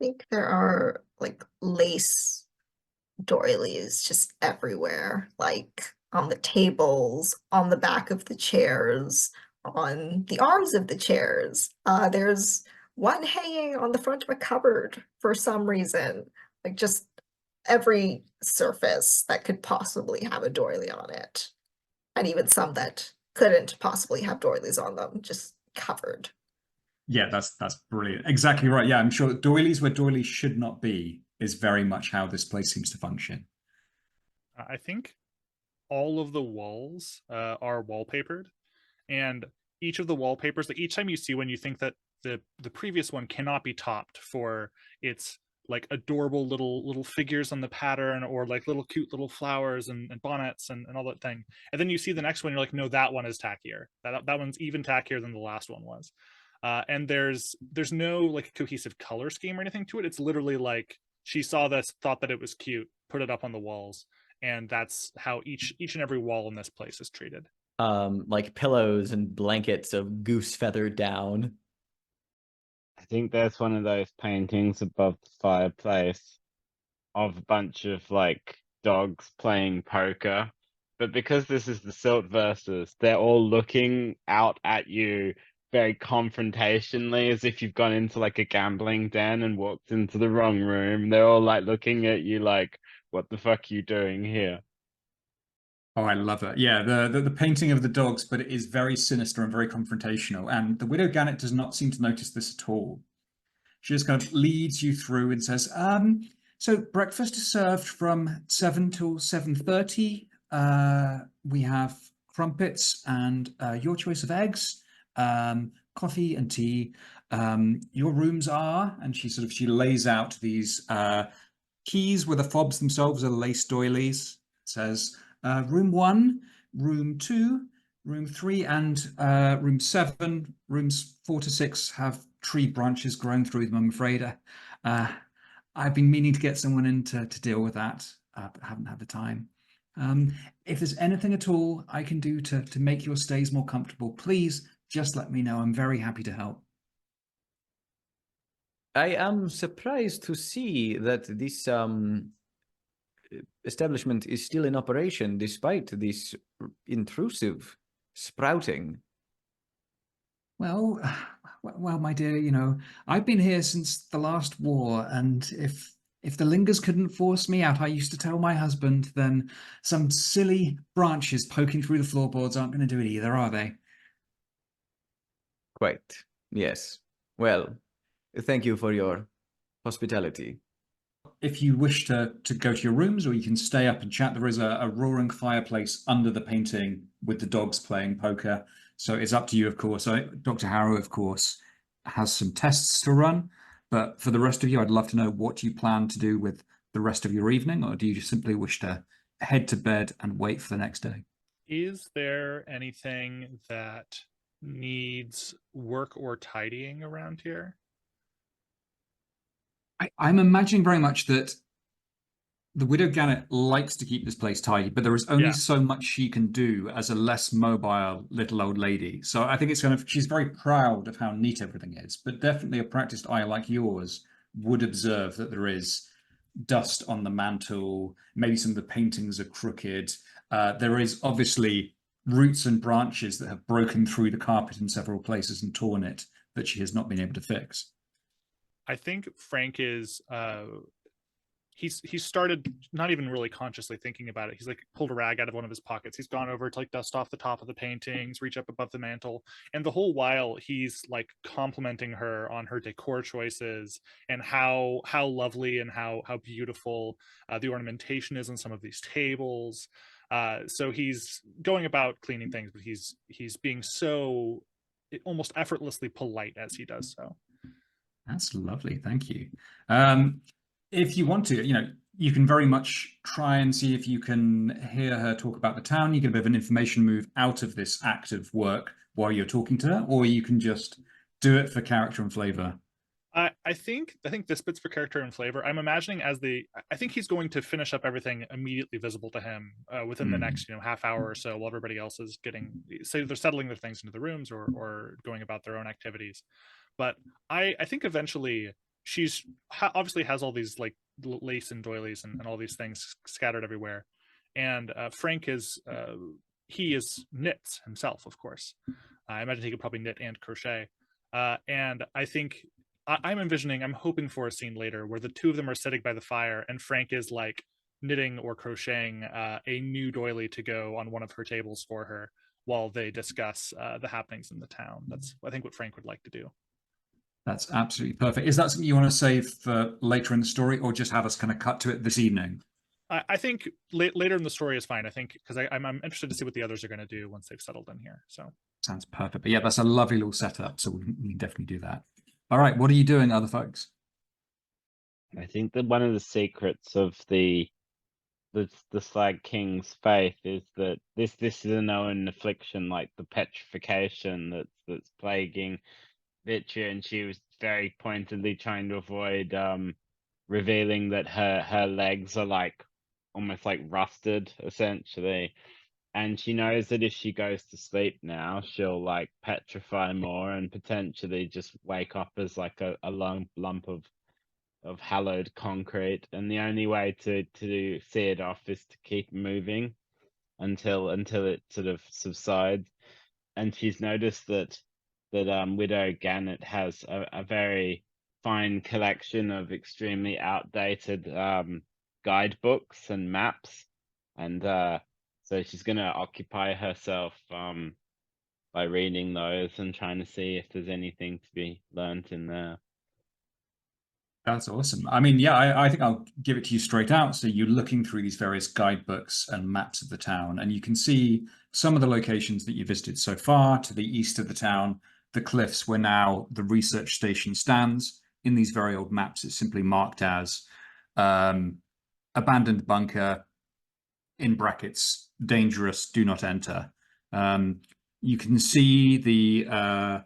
I think there are like lace doilies just everywhere, like on the tables, on the back of the chairs, on the arms of the chairs. There's one hanging on the front of a cupboard for some reason, like just every surface that could possibly have a doily on it, and even some that couldn't possibly have doilies on them, just covered. Yeah, that's brilliant. Exactly right. Yeah, I'm sure that doilies where doilies should not be is very much how this place seems to function. I think all of the walls are wallpapered, and each of the wallpapers, like each time you see one, you think that the previous one cannot be topped for its like adorable little figures on the pattern, or like little cute little flowers and bonnets and all that thing. And then you see the next one, you're like, no, that one is tackier. That one's even tackier than the last one was. And there's no like cohesive color scheme or anything to it. It's literally like she saw this, thought that it was cute, put it up on the walls, and that's how each and every wall in this place is treated. Like pillows and blankets of goose feather down. I think there's one of those paintings above the fireplace of a bunch of like dogs playing poker. But because this is the Silt Verses, they're all looking out at you very confrontationally, as if you've gone into like a gambling den and walked into the wrong room. They're all like looking at you like, what the fuck are you doing here? Oh, I love it. Yeah, the painting of the dogs, but it is very sinister and very confrontational. And the widow Gauntlet does not seem to notice this at all. She just kind of leads you through and says, so breakfast is served from 7 till 7:30. We have crumpets and your choice of eggs, coffee and tea. Your rooms are, and she lays out these keys where the fobs themselves are lace doilies. It says room 1, room 2, room 3, and room 7. Rooms 4 to 6 have tree branches growing through them, I'm afraid. I've been meaning to get someone in to deal with that, but haven't had the time. If there's anything at all I can do to make your stays more comfortable, please just let me know. I'm very happy to help. I am surprised to see that this establishment is still in operation despite this intrusive sprouting. Well, my dear, I've been here since the last war, and if the lingers couldn't force me out, I used to tell my husband, then some silly branches poking through the floorboards aren't going to do it either, are they? Quite, yes. Well, thank you for your hospitality. If you wish to go to your rooms, or you can stay up and chat, there is a roaring fireplace under the painting with the dogs playing poker. So it's up to you, of course. Dr. Hallow, of course, has some tests to run. But for the rest of you, I'd love to know what you plan to do with the rest of your evening, or do you just simply wish to head to bed and wait for the next day? Is there anything that needs work or tidying around here? I'm imagining very much that the widow Gauntlet likes to keep this place tidy, but there is only so much she can do as a less mobile little old lady. So I think she's very proud of how neat everything is, but definitely a practiced eye like yours would observe that there is dust on the mantle. Maybe some of the paintings are crooked. There is obviously roots and branches that have broken through the carpet in several places and torn it that she has not been able to fix. I think Frank is he's started not even really consciously thinking about it. He's like pulled a rag out of one of his pockets. He's gone over to like dust off the top of the paintings, reach up above the mantle, and the whole while he's like complimenting her on her decor choices and how lovely and how beautiful the ornamentation is on some of these tables. So he's going about cleaning things, but he's being so almost effortlessly polite as he does so. That's lovely. Thank you. If you want to, you can very much try and see if you can hear her talk about the town. You get a bit of an information move out of this act of work while you're talking to her, or you can just do it for character and flavor. I think this bit's for character and flavor. I'm imagining I think he's going to finish up everything immediately visible to him within the next half hour or so, while everybody else is they're settling their things into the rooms or going about their own activities. But I think eventually she's obviously has all these like lace and doilies and all these things scattered everywhere, and Frank is he is knits himself, of course. I imagine he could probably knit and crochet, and I think I'm hoping for a scene later where the two of them are sitting by the fire and Frank is like knitting or crocheting a new doily to go on one of her tables for her while they discuss the happenings in the town. That's, I think, what Frank would like to do. That's absolutely perfect. Is that something you want to save for later in the story, or just have us kind of cut to it this evening? I think later in the story is fine. I think because I'm interested to see what the others are going to do once they've settled in here. So sounds perfect. But yeah, that's a lovely little setup. So we can definitely do that. All right, what are you doing, other folks? I think that one of the secrets of the Slag King's faith is that this is a known affliction, like the petrification that's plaguing Vitria, and she was very pointedly trying to avoid revealing that her legs are like almost like rusted, essentially. And she knows that if she goes to sleep now, she'll like petrify more and potentially just wake up as like a lump of hallowed concrete. And the only way to see it off is to keep moving until it sort of subsides. And she's noticed that Widow Gauntlet has a very fine collection of extremely outdated guidebooks and maps, and so she's going to occupy herself by reading those and trying to see if there's anything to be learnt in there. That's awesome. I mean, yeah, I think I'll give it to you straight out. So you're looking through these various guidebooks and maps of the town, and you can see some of the locations that you visited so far. To the east of the town, the cliffs where now the research station stands. In these very old maps, it's simply marked as abandoned bunker, in brackets, dangerous, do not enter. You can see the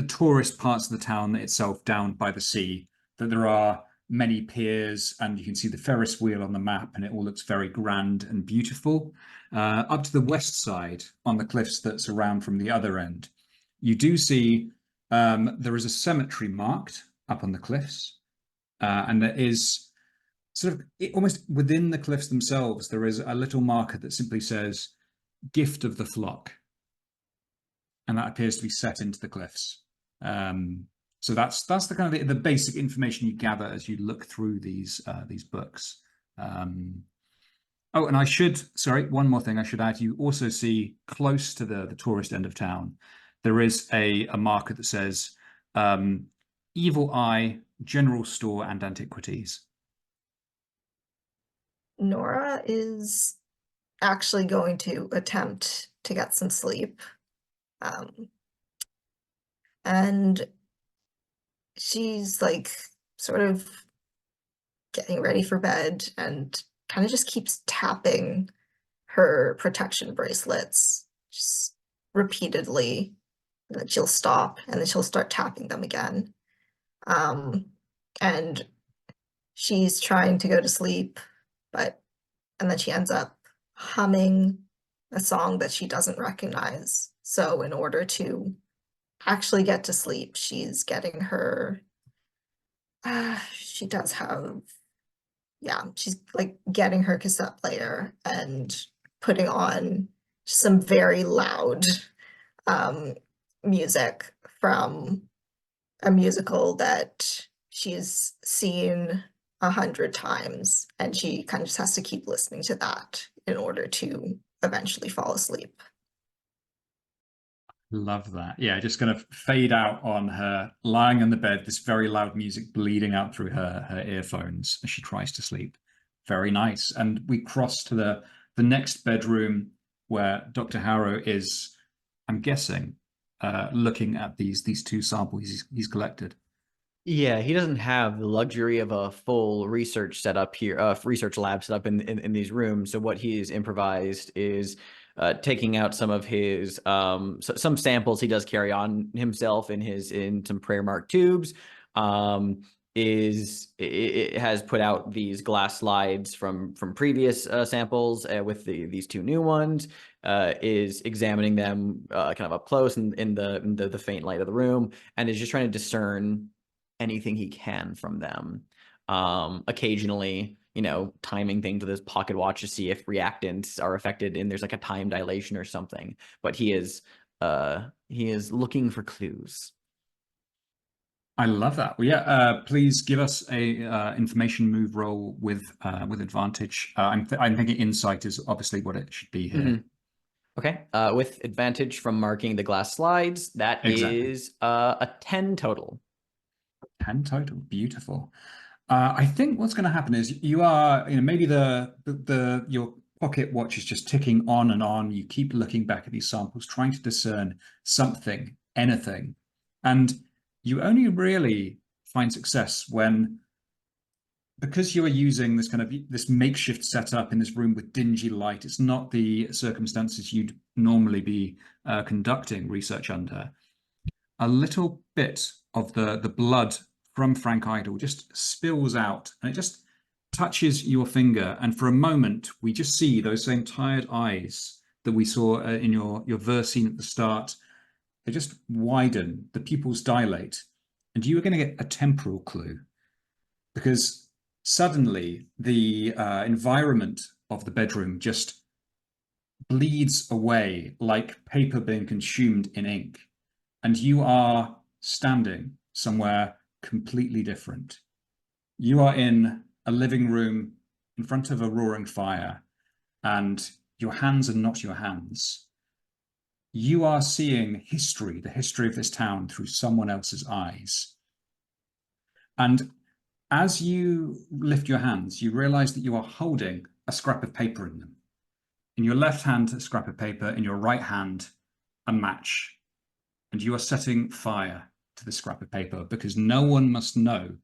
tourist parts of the town itself down by the sea, that there are many piers, and you can see the Ferris wheel on the map, and it all looks very grand and beautiful. Up to the west side, on the cliffs that surround from the other end, you do see there is a cemetery marked up on the cliffs, and there is sort of almost within the cliffs themselves, there is a little marker that simply says "Gift of the Flock," and that appears to be set into the cliffs. So that's the kind of the basic information you gather as you look through these books. Oh, and one more thing I should add. You also see close to the tourist end of town, there is a marker that says Evil Eye, General Store and Antiquities. Nora is actually going to attempt to get some sleep. And she's like sort of getting ready for bed and kind of just keeps tapping her protection bracelets just repeatedly. And then she'll stop and then she'll start tapping them again. And she's trying to go to sleep, and then she ends up humming a song that she doesn't recognize. So in order to actually get to sleep, she's getting her, she does have, she's like getting her cassette player and putting on some very loud music from a musical that she's seen 100 times, and she kind of just has to keep listening to that in order to eventually fall asleep. Love that. Yeah, just going to fade out on her lying on the bed, this very loud music bleeding out through her earphones as she tries to sleep. Very nice. And we cross to the next bedroom where Dr. Hallow is, I'm guessing, looking at these two samples he's collected. Yeah, he doesn't have the luxury of a full research setup here, research lab set up in these rooms. So what he's improvised is taking out some of his some samples he does carry on himself in some prayer mark tubes. It has put out these glass slides from previous samples with these two new ones. Is examining them kind of up close in the faint light of the room, and is just trying to discern anything he can from them. Occasionally, timing things with his pocket watch to see if reactants are affected and there's like a time dilation or something. But he is looking for clues. I love that. Well, yeah. Please give us a information move roll with advantage. I'm thinking insight is obviously what it should be here. Mm-hmm. Okay. With advantage from marking the glass slides, that is a 10 total. 10 total. Beautiful. I think what's going to happen is you are, maybe your pocket watch is just ticking on and on. You keep looking back at these samples, trying to discern something, anything, and you only really find success because you are using this makeshift setup in this room with dingy light. It's not the circumstances you'd normally be conducting research under. A little bit of the blood from Frank Idle just spills out, and it just touches your finger. And for a moment, we just see those same tired eyes that we saw in your verse scene at the start. They just widen, the pupils dilate, and you are going to get a temporal clue, because suddenly the environment of the bedroom just bleeds away like paper being consumed in ink, and you are standing somewhere completely different. You are in a living room in front of a roaring fire, and your hands are not your hands. You are seeing history, the history of this town, through someone else's eyes. And as you lift your hands, you realize that you are holding a scrap of paper in them. In your left hand, a scrap of paper. In your right hand, a match. And you are setting fire to the scrap of paper, because no one must know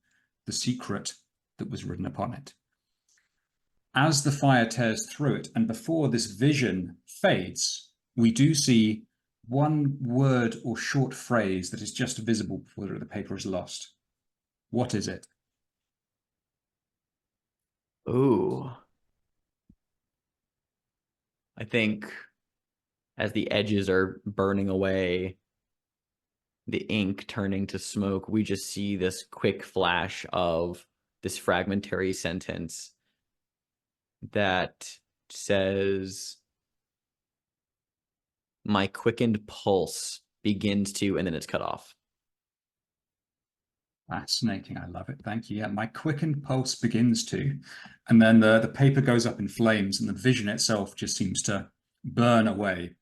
the secret that was written upon it. As the fire tears through it, and before this vision fades, we do see one word or short phrase that is just visible before the paper is lost. What is it? Ooh. I think as the edges are burning away, the ink turning to smoke, we just see this quick flash of this fragmentary sentence that says, "My quickened pulse begins to," and then it's cut off. Fascinating. I love it. Thank you. Yeah, my quickened pulse begins to, and then the paper goes up in flames, and the vision itself just seems to burn away,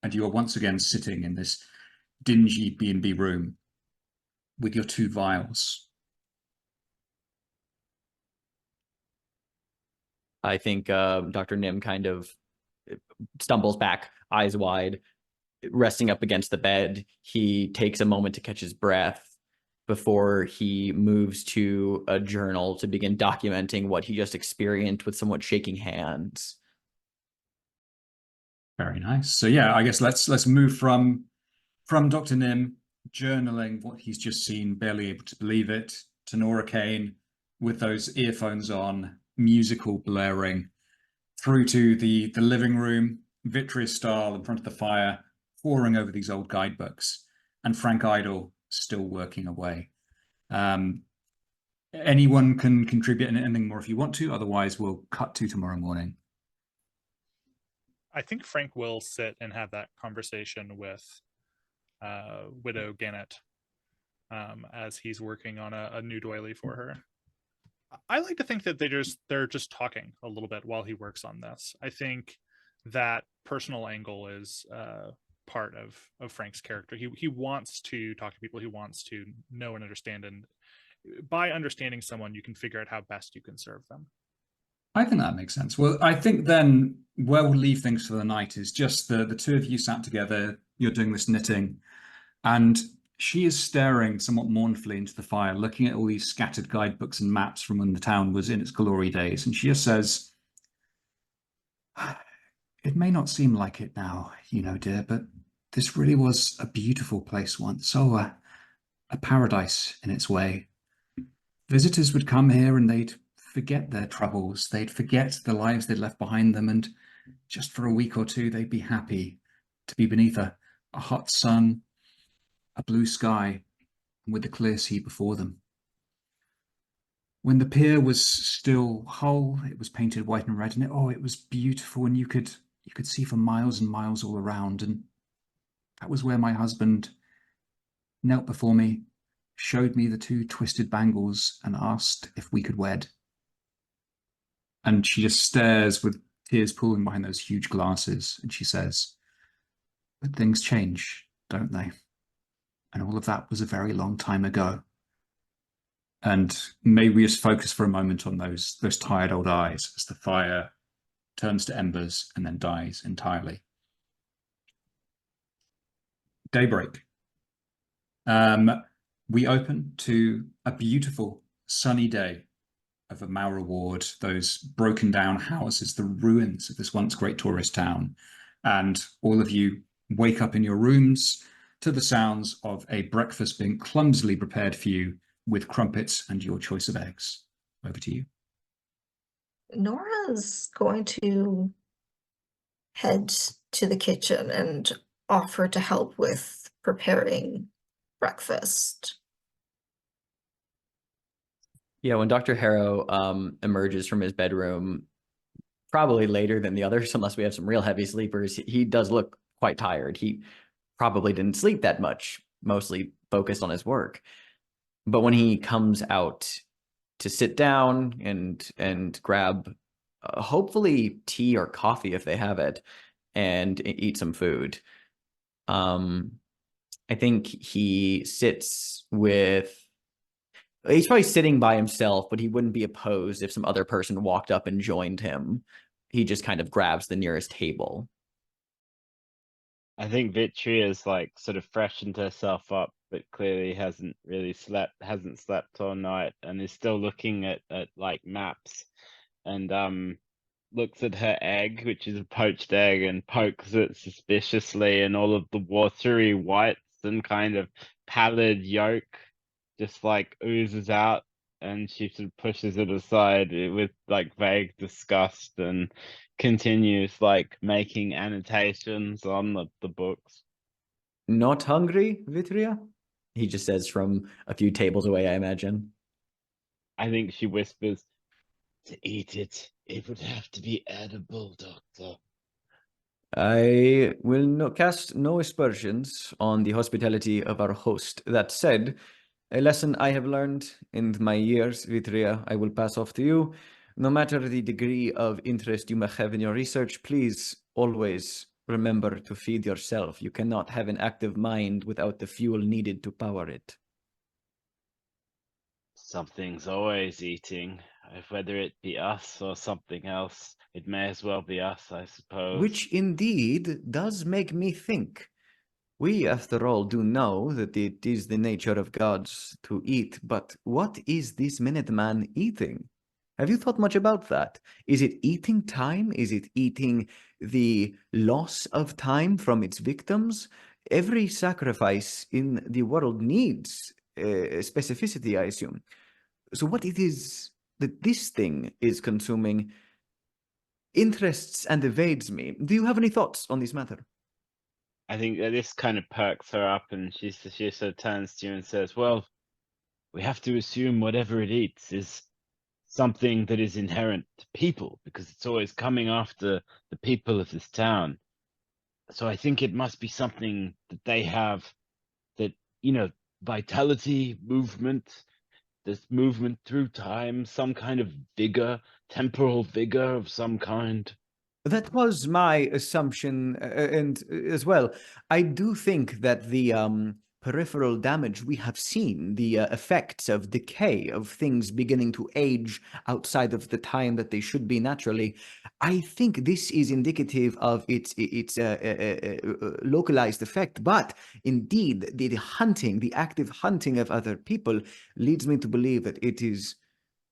and you are once again sitting in this dingy B&B room with your two vials. I think Dr. Nim kind of stumbles back, eyes wide, resting up against the bed. He takes a moment to catch his breath before he moves to a journal to begin documenting what he just experienced with somewhat shaking hands. Very nice. So yeah, I guess let's move from Dr. Nim journaling what he's just seen, barely able to believe it, to Nora Kane with those earphones on, musical blaring, through to the living room, Vitria Stahl in front of the fire, poring over these old guidebooks, and Frank Idle still working away. Anyone can contribute anything more if you want to, otherwise we'll cut to tomorrow morning. I think Frank will sit and have that conversation with Widow Gannett as he's working on a new doily for her. I like to think that they're just talking a little bit while he works on this. I think that personal angle is part of Frank's character. He wants to talk to people. He wants to know and understand, and by understanding someone, you can figure out how best you can serve them. I think that makes sense. Well, I think then where we'll leave things for the night is just the two of you sat together, you're doing this knitting, and she is staring somewhat mournfully into the fire, looking at all these scattered guidebooks and maps from when the town was in its glory days. And she just says, "It may not seem like it now, you know, dear, but this really was a beautiful place once. So a paradise in its way. Visitors would come here and they'd forget their troubles. They'd forget the lives they'd left behind them. And just for a week or two, they'd be happy to be beneath a hot sun, a blue sky, and with the clear sea before them. When the pier was still whole, it was painted white and red, and it was beautiful, and you could see for miles and miles all around. And that was where my husband knelt before me, showed me the two twisted bangles, and asked if we could wed." And she just stares with tears pooling behind those huge glasses, and she says, "But things change, don't they? And all of that was a very long time ago." And maybe we just focus for a moment on those tired old eyes as the fire turns to embers and then dies entirely. Daybreak. We open to a beautiful sunny day of a Maura ward, those broken down houses, the ruins of this once great tourist town. And all of you wake up in your rooms to the sounds of a breakfast being clumsily prepared for you with crumpets and your choice of eggs. Over to you. Nora's going to head to the kitchen and offer to help with preparing breakfast. Yeah, when Dr. Harrow emerges from his bedroom, probably later than the others, unless we have some real heavy sleepers, he does look quite tired. He probably didn't sleep that much, mostly focused on his work. But when he comes out to sit down and grab hopefully tea or coffee if they have it, and eat some food, I think he sits with... He's probably sitting by himself, but he wouldn't be opposed if some other person walked up and joined him. He just kind of grabs the nearest table. I think Vitria's like sort of freshened herself up, but clearly hasn't slept all night, and is still looking at like maps, and looks at her egg, which is a poached egg, and pokes it suspiciously, and all of the watery whites and kind of pallid yolk just like oozes out, and she sort of pushes it aside with like vague disgust and continues like making annotations on the books. Not hungry, Vitria? He just says from a few tables away, I imagine. I think she whispers, "To eat it, it would have to be edible, Doctor." I will cast no aspersions on the hospitality of our host. That said, a lesson I have learned in my years, Vitria, I will pass off to you. No matter the degree of interest you may have in your research, please always remember to feed yourself. You cannot have an active mind without the fuel needed to power it. Something's always eating, whether it be us or something else. It may as well be us, I suppose. Which indeed does make me think. We, after all, do know that it is the nature of gods to eat, but what is this Minuteman eating? Have you thought much about that? Is it eating time? Is it eating the loss of time from its victims? Every sacrifice in the world needs specificity, I assume. So what it is that this thing is consuming interests and evades me. Do you have any thoughts on this matter? I think that this kind of perks her up, and she sort of turns to you and says, "Well, we have to assume whatever it eats is something that is inherent to people, because it's always coming after the people of this town. So I think it must be something that they have, that, you know, vitality, movement, this movement through time, some kind of vigor, temporal vigor of some kind? That was my assumption, and as well, I do think that the peripheral damage we have seen, the effects of decay, of things beginning to age outside of the time that they should be naturally, I think this is indicative of its localized effect. But indeed, the hunting, the active hunting of other people, leads me to believe that it is.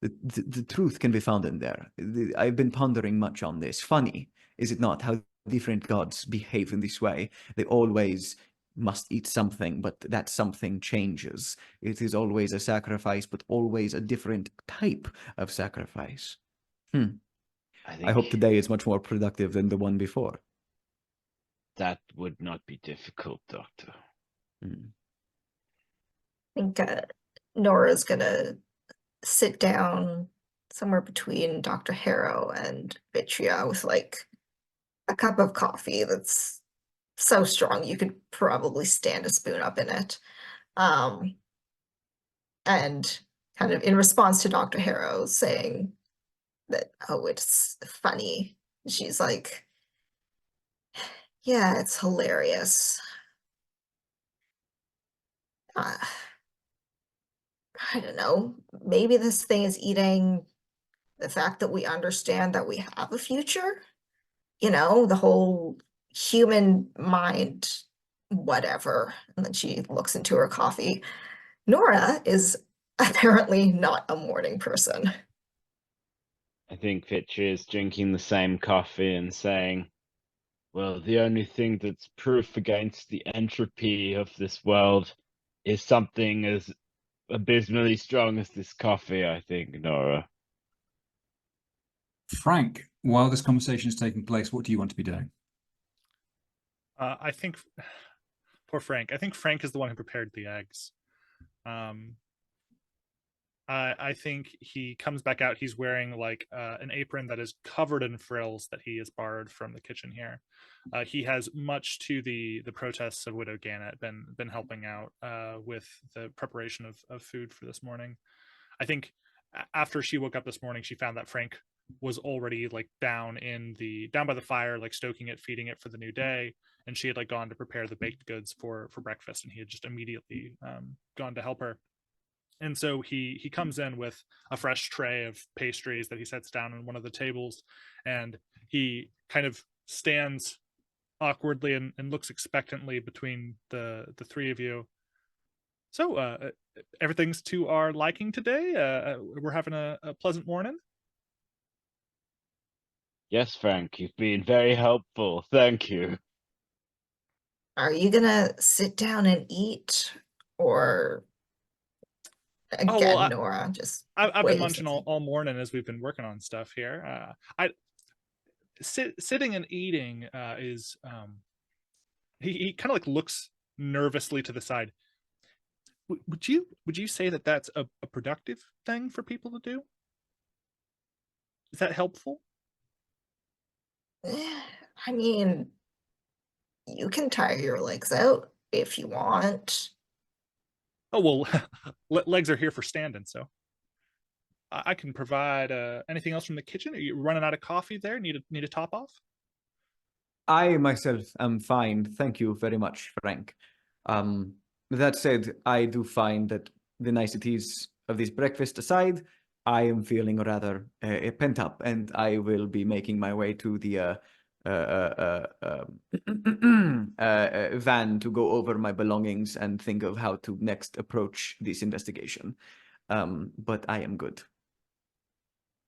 The truth can be found in there. I've been pondering much on this. Funny, is it not, how different gods behave in this way? They always must eat something, but that something changes. It is always a sacrifice, but always a different type of sacrifice. I hope today is much more productive than the one before. That would not be difficult, Doctor. I think Nora's gonna sit down somewhere between Dr. Harrow and Vitria with like a cup of coffee that's so strong you could probably stand a spoon up in it. And kind of in response to Dr. Harrow saying that, oh, it's funny, she's like, yeah, it's hilarious. I don't know, maybe this thing is eating the fact that we understand that we have a future, you know, the whole human mind, whatever. And then she looks into her coffee. Nora is apparently not a morning person. I think Vitria is drinking the same coffee and saying, well, the only thing that's proof against the entropy of this world is something as abysmally strong as this coffee, I think, Nora. Frank, while this conversation is taking place, what do you want to be doing? I think, poor Frank. I think Frank is the one who prepared the eggs. I think he comes back out. He's wearing like an apron that is covered in frills that he has borrowed from the kitchen here. He has, much to the protests of Widow Gannett, been helping out with the preparation of food for this morning. I think after she woke up this morning, she found that Frank was already like down by the fire, like stoking it, feeding it for the new day, and she had like gone to prepare the baked goods for breakfast, and he had just immediately gone to help her. And so he comes in with a fresh tray of pastries that he sets down on one of the tables, and he kind of stands awkwardly and looks expectantly between the three of you. So everything's to our liking today. We're having a pleasant morning. Yes, Frank, you've been very helpful. Thank you. Are you gonna sit down and eat, or again, Nora, just I've been munching all morning as we've been working on stuff here. Sitting and eating is he kind of like looks nervously to the side. Would you say that that's a productive thing for people to do? Is that helpful? I mean, you can tire your legs out if you want. Oh, well, legs are here for standing, so I can provide anything else from the kitchen. Are you running out of coffee there? Need a top off? I myself am fine. Thank you very much, Frank. That said, I do find that the niceties of this breakfast aside, I am feeling rather pent up, and I will be making my way to the van to go over my belongings and think of how to next approach this investigation. But I am good.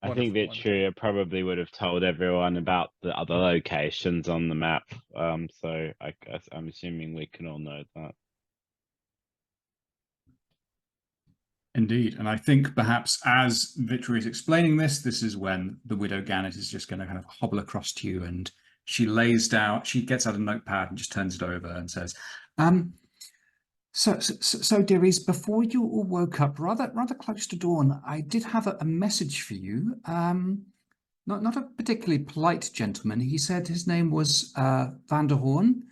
I think Vitria probably would have told everyone about the other locations on the map. So I'm assuming we can all know that. Indeed. And I think perhaps as Vitria is explaining this is when the Widow Gannett is just going to kind of hobble across to you, and she gets out a notepad and just turns it over and says, So dearies, before you all woke up rather close to dawn, I did have a message for you. Not a particularly polite gentleman. He said his name was Van der Horn.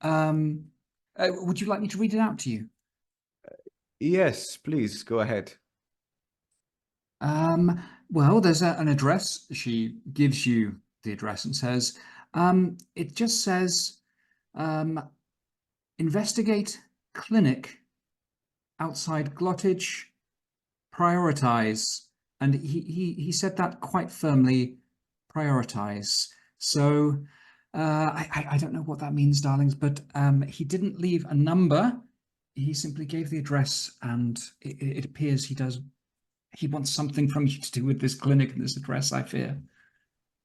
Would you like me to read it out to you? Yes, please go ahead. Well, there's an address. She gives you the address and says, it just says, um, investigate clinic outside Glottage, prioritize. And he said that quite firmly, prioritize. So I don't know what that means, darlings, but he didn't leave a number. He simply gave the address, and it appears he wants something from you to do with this clinic and this address, I fear.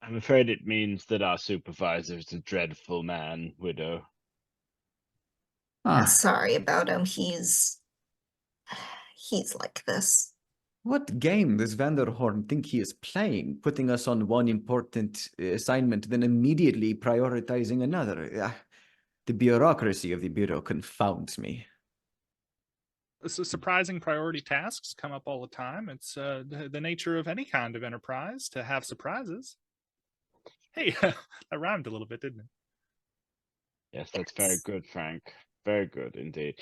I'm afraid it means that our supervisor is a dreadful man, widow. Sorry about him. He's like this. What game does Vanderhorn think he is playing, putting us on one important assignment, then immediately prioritizing another? The bureaucracy of the Bureau confounds me. Surprising priority tasks come up all the time. It's the nature of any kind of enterprise to have surprises. Hey, that rhymed a little bit, didn't it? Yes, that's very good, Frank. Very good indeed.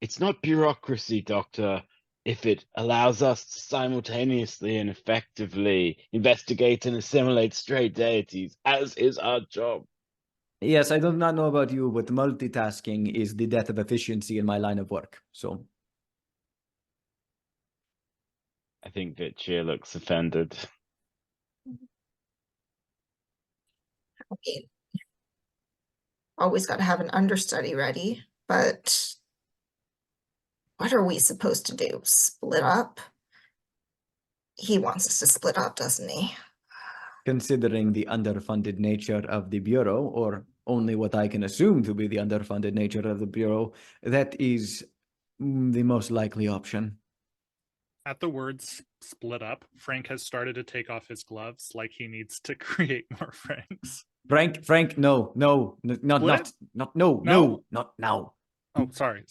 It's not bureaucracy, Doctor, if it allows us to simultaneously and effectively investigate and assimilate stray deities, as is our job. Yes, I do not know about you, but multitasking is the death of efficiency in my line of work. So I think Vitria looks offended. I mean, always got to have an understudy ready, but what are we supposed to do? Split up? He wants us to split up, doesn't he? considering the underfunded nature of the Bureau, or only what I can assume to be the underfunded nature of the Bureau, that is the most likely option. At the words split up, Frank has started to take off his gloves like he needs to create more Franks. Frank, no, no, not now. Oh, sorry.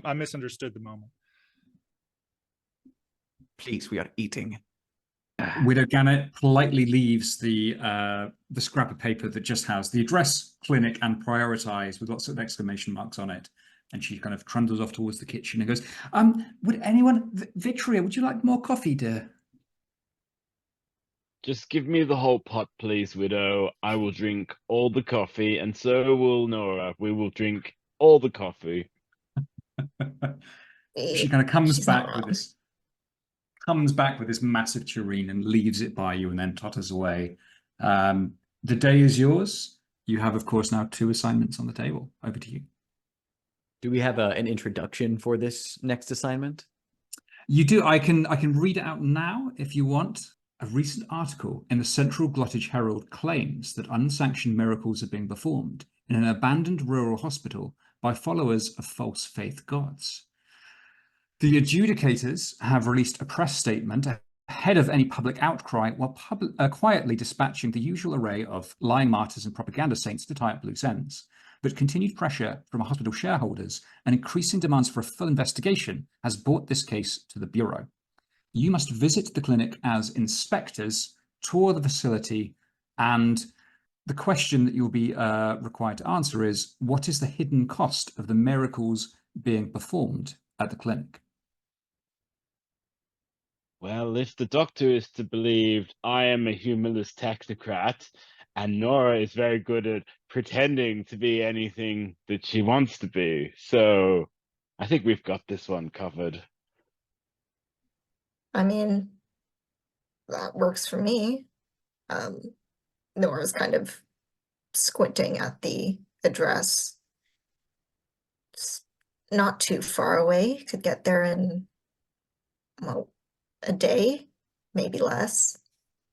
I misunderstood the moment. Please, we are eating. Widow Gannett politely leaves the scrap of paper that just has the address, clinic, and prioritize with lots of exclamation marks on it. And she kind of trundles off towards the kitchen and goes, would anyone, Vitria, would you like more coffee, dear? Just give me the whole pot, please, widow. I will drink all the coffee, and so will Nora. We will drink all the coffee. She kind of comes She's not back with wrong. this massive tureen and leaves it by you and then totters away. The day is yours. You have, of course, now 2 assignments on the table. Over to you. Do we have an introduction for this next assignment? You do. I can read it out now if you want. A recent article in the Central Glottage Herald claims that unsanctioned miracles are being performed in an abandoned rural hospital by followers of false faith gods. The adjudicators have released a press statement ahead of any public outcry while quietly dispatching the usual array of lying martyrs and propaganda saints to tie up loose ends. But continued pressure from hospital shareholders and increasing demands for a full investigation has brought this case to the Bureau. You must visit the clinic as inspectors, tour the facility, and the question that you'll be required to answer is, what is the hidden cost of the miracles being performed at the clinic? Well, if the Doctor is to believe, I am a humorless technocrat, and Nora is very good at pretending to be anything that she wants to be. So I think we've got this one covered. I mean, that works for me. Nora's kind of squinting at the address. It's not too far away. Could get there in, well, a day, maybe less.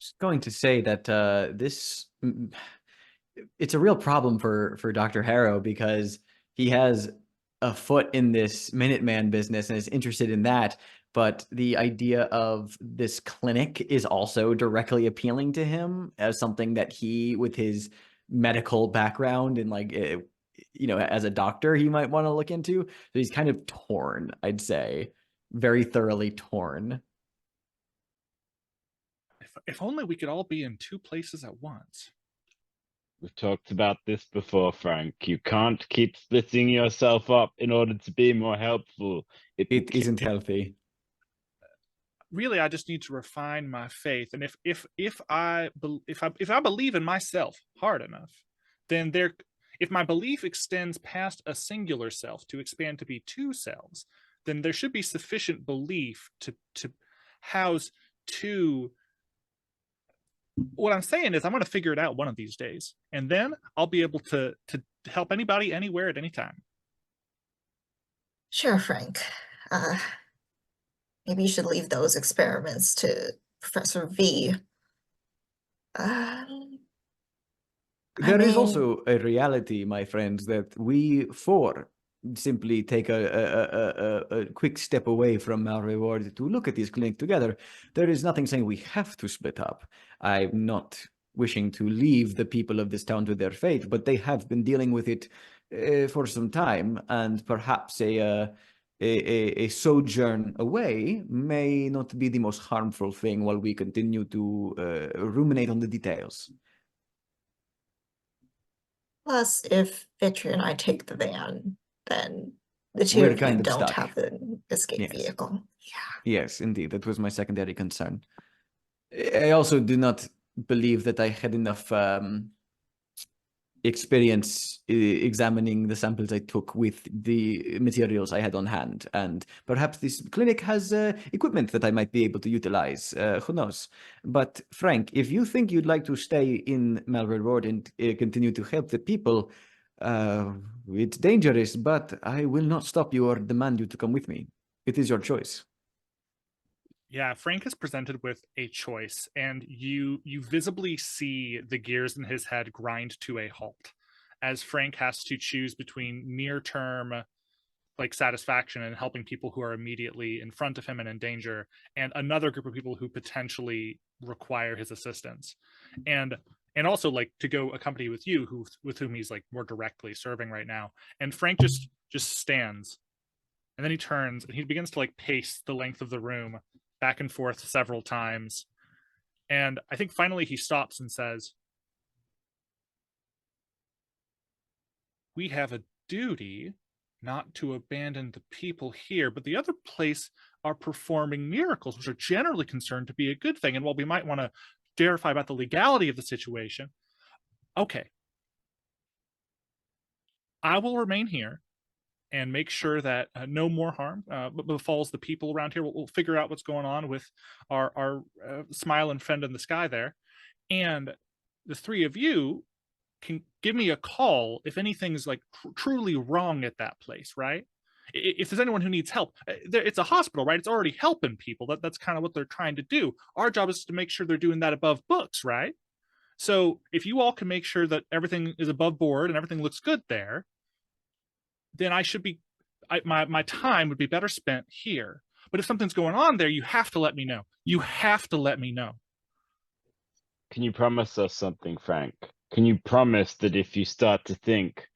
Just going to say that it's a real problem for Dr. Harrow because he has a foot in this Minuteman business and is interested in that. But the idea of this clinic is also directly appealing to him as something that he, with his medical background and as a doctor, he might want to look into. So he's kind of torn, I'd say, very thoroughly torn. If only we could all be in 2 places at once. We've talked about this before, Frank. You can't keep splitting yourself up in order to be more helpful. It isn't healthy. really I just need to refine my faith. And if I believe in myself hard enough, then if my belief extends past a singular self to expand to be two selves, then there should be sufficient belief to house two. What I'm saying is I'm going to figure it out one of these days, and then I'll be able to help anybody anywhere at any time. Sure, Frank. Maybe you should leave those experiments to Professor V. There is also a reality, my friends, that we four simply take a quick step away from our reward to look at this clinic together. There is nothing saying we have to split up. I'm not wishing to leave the people of this town to their fate, but they have been dealing with it for some time, and perhaps a sojourn away may not be the most harmful thing while we continue to ruminate on the details. Plus, if Vitria and I take the van, then the two We're of kind you of don't stuck. have an escape Yes. vehicle. Yeah. Yes, indeed. That was my secondary concern. I also do not believe that I had enough experience examining the samples I took with the materials I had on hand. And perhaps this clinic has equipment that I might be able to utilize. Who knows? But Frank, if you think you'd like to stay in Malreward and continue to help the people, it's dangerous, but I will not stop you or demand you to come with me. It is your choice. Yeah, Frank is presented with a choice, and you visibly see the gears in his head grind to a halt as Frank has to choose between near-term like satisfaction and helping people who are immediately in front of him and in danger, and another group of people who potentially require his assistance, and also like to go accompany with you, with whom he's like more directly serving right now. And Frank just stands, and then he turns and he begins to like pace the length of the room back and forth several times. And I think finally he stops and says, "We have a duty not to abandon the people here, but the other place are performing miracles, which are generally considered to be a good thing. And while we might want to verify about the legality of the situation, okay, I will remain here and make sure that no more harm befalls the people around here. We'll figure out what's going on with our smiling friend in the sky there. And the three of you can give me a call if anything's like truly wrong at that place, right? If there's anyone who needs help, it's a hospital, right? It's already helping people. That's kind of what they're trying to do. Our job is to make sure they're doing that above books, right? So if you all can make sure that everything is above board and everything looks good there, then my time would be better spent here. But if something's going on there, you have to let me know. You have to let me know." Can you promise us something, Frank? Can you promise that if you start to think,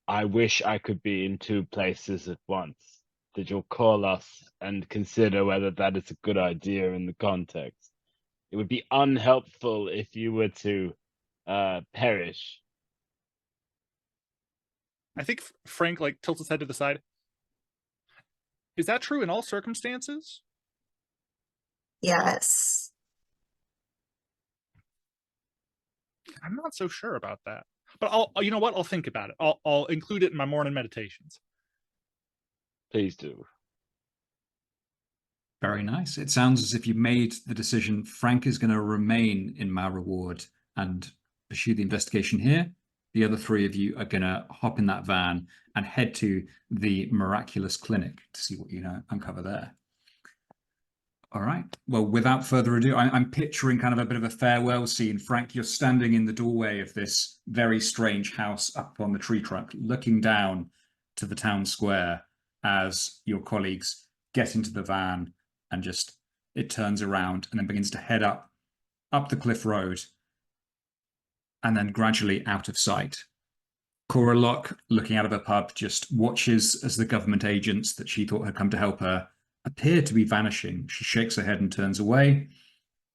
I wish I could be in two places at once, that you'll call us and consider whether that is a good idea in the context? It would be unhelpful if you were to perish. I think Frank like tilts his head to the side. Is that true in all circumstances? Yes. I'm not so sure about that. But you know what? I'll think about it. I'll include it in my morning meditations. Please do. Very nice. It sounds as if you made the decision. Frank is going to remain in Malreward and pursue the investigation here. The other three of you are going to hop in that van and head to the miraculous clinic to see what you uncover there. All right. Well, without further ado, I'm picturing kind of a bit of a farewell scene. Frank, you're standing in the doorway of this very strange house up on the tree trunk, looking down to the town square as your colleagues get into the van and just it turns around and then begins to head up the cliff road and then gradually out of sight. Cora Locke, looking out of her pub, just watches as the government agents that she thought had come to help her appear to be vanishing. She shakes her head and turns away.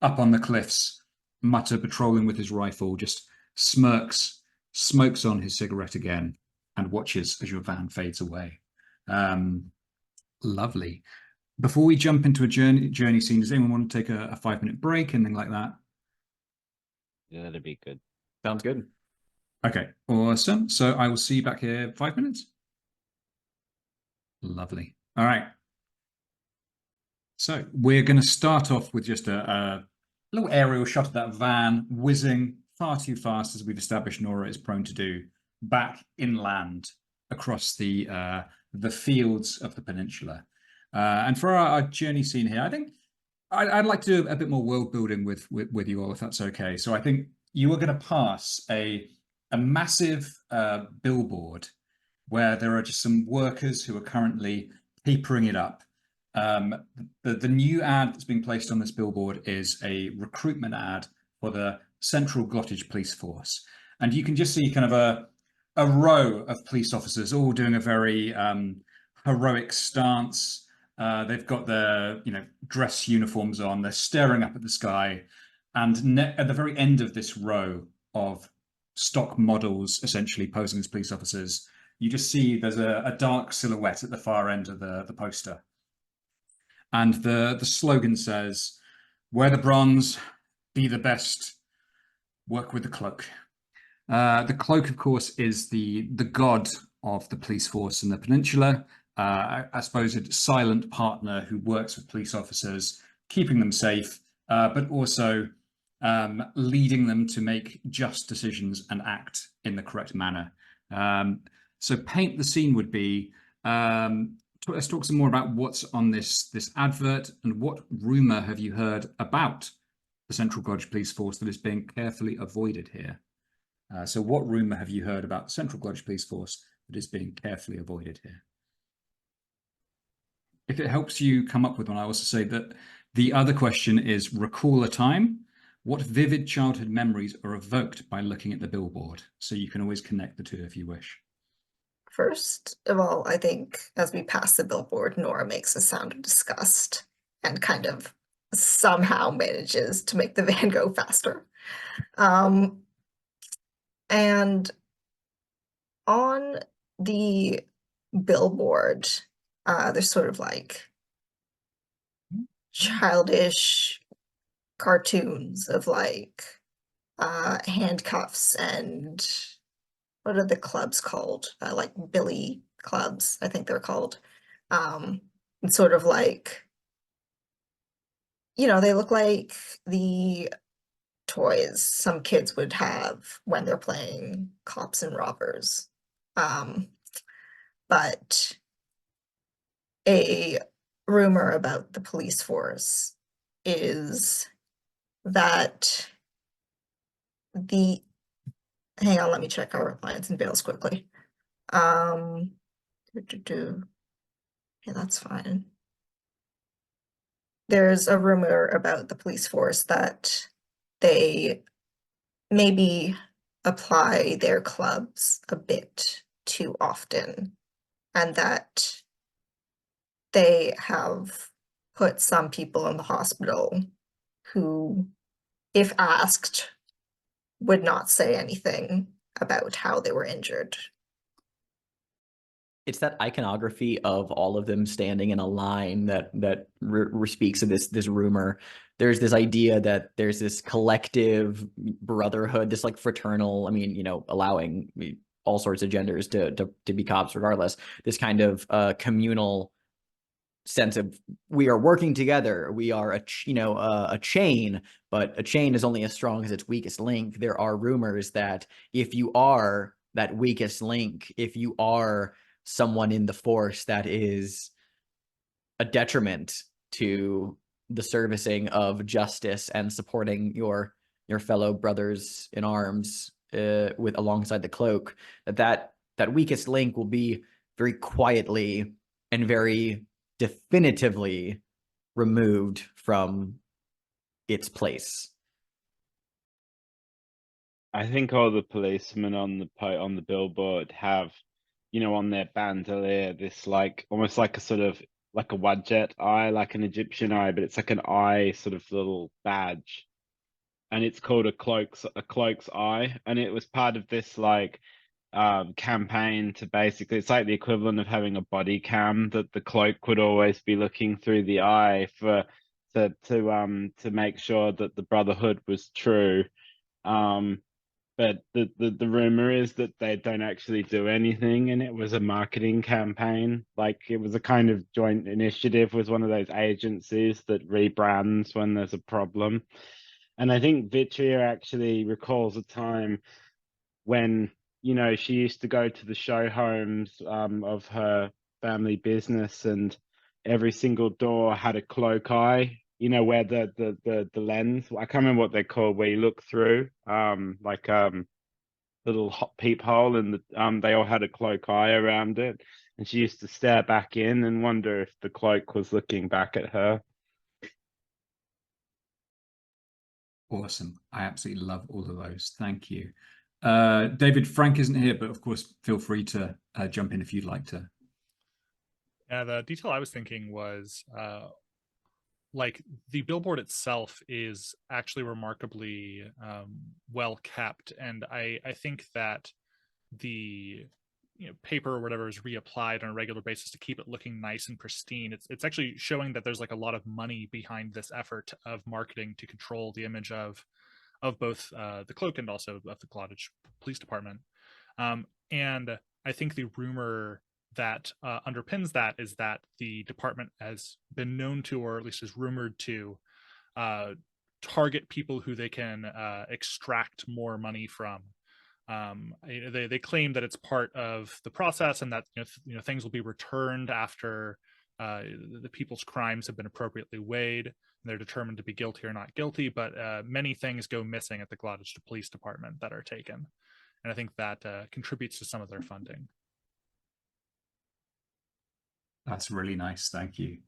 Up on the cliffs, Mutter, patrolling with his rifle, just smirks, smokes on his cigarette again, and watches as your van fades away. Lovely. Before we jump into a journey scene, does anyone want to take a 5-minute break, anything like that? Yeah, that'd be good. Sounds good. Okay, awesome. So I will see you back here in 5 minutes. Lovely. All right. So we're going to start off with just a little aerial shot of that van whizzing far too fast, as we've established Nora is prone to do, back inland across the fields of the peninsula. And for our journey scene here, I think I'd like to do a bit more world building with you all, if that's okay. So I think you are going to pass a massive billboard where there are just some workers who are currently papering it up. The new ad that's being placed on this billboard is a recruitment ad for the Central Glottage Police Force. And you can just see kind of a row of police officers all doing a very heroic stance. They've got their dress uniforms on. They're staring up at the sky. And at the very end of this row of stock models, essentially posing as police officers, you just see there's a dark silhouette at the far end of the poster. And the slogan says, "Wear the bronze, be the best, work with the cloak." The cloak, of course, is the god of the police force in the peninsula. I suppose a silent partner who works with police officers, keeping them safe, but also leading them to make just decisions and act in the correct manner. So paint the scene would be, let's talk some more about what's on this advert, and what rumor have you heard about the Central Glottage Police Force that is being carefully avoided here? So what rumor have you heard about the Central Glottage Police Force that is being carefully avoided here? If it helps you come up with one, I also say that the other question is, recall a time. What vivid childhood memories are evoked by looking at the billboard? So you can always connect the two if you wish. First of all, I think as we pass the billboard, Nora makes a sound of disgust and kind of somehow manages to make the van go faster. And on the billboard, there's sort of like childish cartoons of like handcuffs and what are the clubs called? Like billy clubs, I think they're called. It's sort of like, they look like the toys some kids would have when they're playing cops and robbers. But a rumor about the police force is that hang on, let me check our lines and bills quickly. Yeah, that's fine. There's a rumor about the police force that they maybe apply their clubs a bit too often, and that they have put some people in the hospital who, if asked, would not say anything about how they were injured. It's that iconography of all of them standing in a line that speaks of this rumor. There's this idea that there's this collective brotherhood, this like fraternal, allowing all sorts of genders to be cops regardless, this kind of communal sense of, we are working together, we are a chain, but a chain is only as strong as its weakest link. There are rumors that if you are that weakest link, if you are someone in the force that is a detriment to the servicing of justice and supporting your fellow brothers in arms alongside the cloak, that weakest link will be very quietly and very definitively removed from its place. I think all the policemen on the billboard have, on their bandolier, this like almost like a sort of like a Wadjet eye, like an Egyptian eye, but it's like an eye sort of little badge, and it's called a cloak's eye, and it was part of this like campaign to basically, it's like the equivalent of having a body cam that the cloak would always be looking through the eye to make sure that the Brotherhood was true. But the rumor is that they don't actually do anything, and it was a marketing campaign. Like, it was a kind of joint initiative with one of those agencies that rebrands when there's a problem. And I think Vitria actually recalls a time when, you know, she used to go to the show homes of her family business, and every single door had a cloak eye, you know, where the lens, I can't remember what they're called, where you look through, like little peephole, and they all had a cloak eye around it, and she used to stare back in and wonder if the cloak was looking back at her. Awesome. I absolutely love all of those. Thank you. David, Frank isn't here, but of course, feel free to jump in if you'd like to. Yeah, the detail I was thinking was like the billboard itself is actually remarkably well kept, and I think that the paper or whatever is reapplied on a regular basis to keep it looking nice and pristine. It's actually showing that there's like a lot of money behind this effort of marketing to control the image of both the cloak and also of the Cottage Police Department. And I think the rumor that underpins that is that the department has been known to, or at least is rumored to, target people who they can extract more money from. They claim that it's part of the process, and that things will be returned after the people's crimes have been appropriately weighed, and they're determined to be guilty or not guilty. But many things go missing at the Cottage Police Department that are taken, and I think that contributes to some of their funding. That's really nice. Thank you.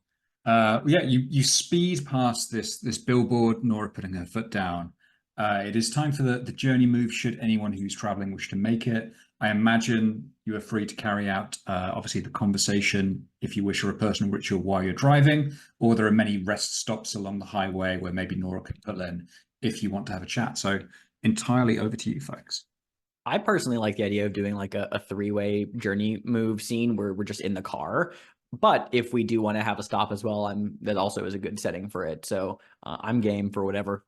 Yeah, you speed past this billboard, Nora putting her foot down. It is time for the journey move, should anyone who's traveling wish to make it. I imagine you are free to carry out, obviously, the conversation if you wish, or a personal ritual while you're driving, or there are many rest stops along the highway where maybe Nora can pull in if you want to have a chat. So entirely over to you, folks. I personally like the idea of doing like a three-way journey move scene where we're just in the car. But if we do want to have a stop as well, that also is a good setting for it. So I'm game for whatever.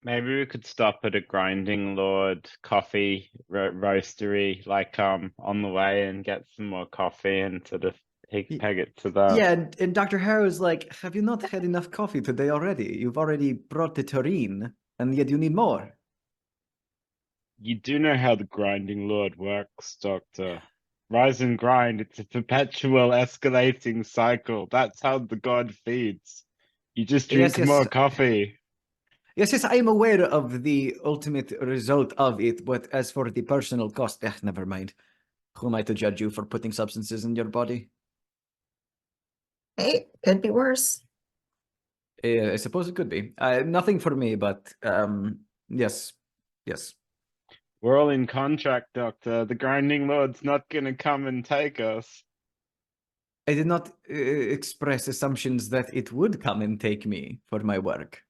Maybe we could stop at a Grinding Lord coffee roastery, like on the way, and get some more coffee and sort of peg it to that. Yeah, and Dr. Harrow's like, have you not had enough coffee today already? You've already brought the tureen, and yet you need more. You do know how the Grinding Lord works, Doctor. Rise and grind, it's a perpetual escalating cycle. That's how the god feeds. You just drink more coffee. Yes, I am aware of the ultimate result of it, but as for the personal cost, never mind. Who am I to judge you for putting substances in your body? Hey, could be worse. I suppose it could be. Nothing for me, but yes. We're all in contract, Doctor. The Grinding Lord's not gonna come and take us. I did not express assumptions that it would come and take me for my work.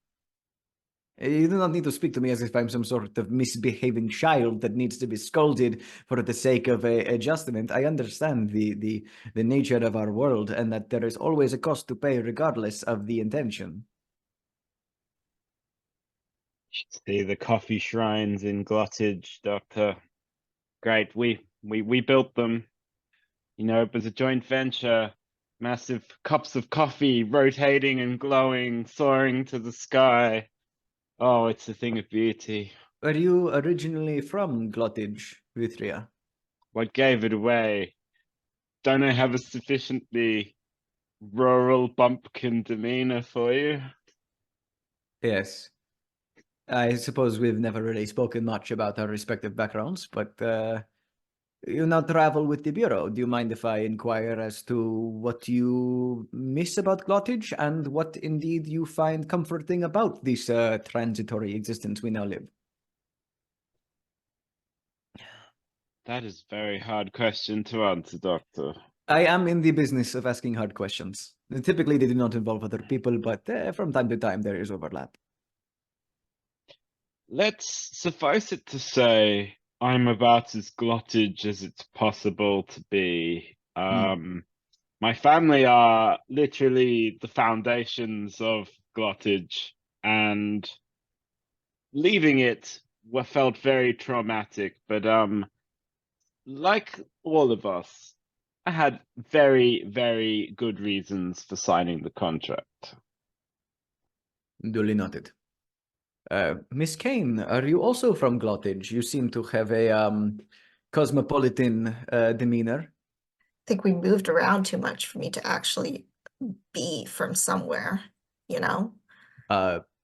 You do not need to speak to me as if I'm some sort of misbehaving child that needs to be scolded for the sake of adjustment. I understand the nature of our world, and that there is always a cost to pay regardless of the intention. See the coffee shrines in Glottage, Doctor. Great, we built them. You know, it was a joint venture. Massive cups of coffee rotating and glowing, soaring to the sky. Oh, it's a thing of beauty. Are you originally from Glottage, Vitria? What gave it away? Don't I have a sufficiently rural bumpkin demeanor for you? Yes. I suppose we've never really spoken much about our respective backgrounds, but you now travel with the Bureau. Do you mind if I inquire as to what you miss about Glottage and what indeed you find comforting about this transitory existence we now live? That is a very hard question to answer, Doctor. I am in the business of asking hard questions. Typically, they do not involve other people, but from time to time, there is overlap. Let's suffice it to say I'm about as glotted as it's possible to be. My family are literally the foundations of glottage, and leaving it felt very traumatic. But like all of us, I had very, very good reasons for signing the contract. Duly noted. Miss Kane, are you also from Glottage? You seem to have a cosmopolitan demeanor. I think we moved around too much for me to actually be from somewhere, you know?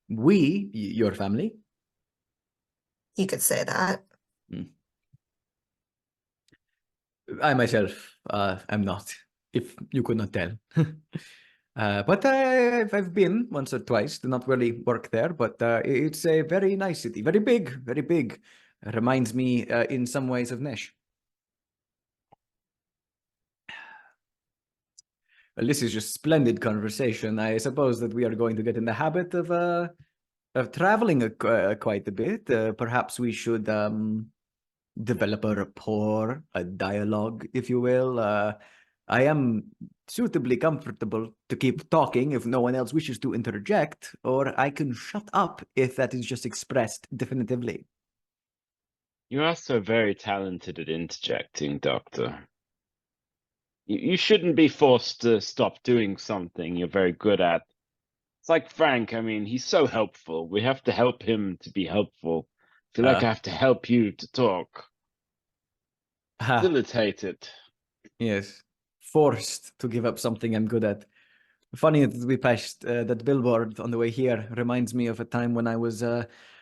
Your family? You could say that. I myself am not, if you could not tell. But I've been once or twice. Do not really work there, but it's a very nice city. Very big, very big. Reminds me in some ways of Nesh. Well, this is just splendid conversation. I suppose that we are going to get in the habit of traveling quite a bit. Perhaps we should develop a rapport, a dialogue, if you will. I am suitably comfortable to keep talking if no one else wishes to interject, or I can shut up if that is just expressed definitively. You are so very talented at interjecting, Doctor. You shouldn't be forced to stop doing something you're very good at. It's like Frank, I mean, he's so helpful. We have to help him to be helpful. I feel like I have to help you to talk. Facilitated. Yes. Forced to give up something I'm good at. Funny that we passed that billboard on the way here. Reminds me of a time when I was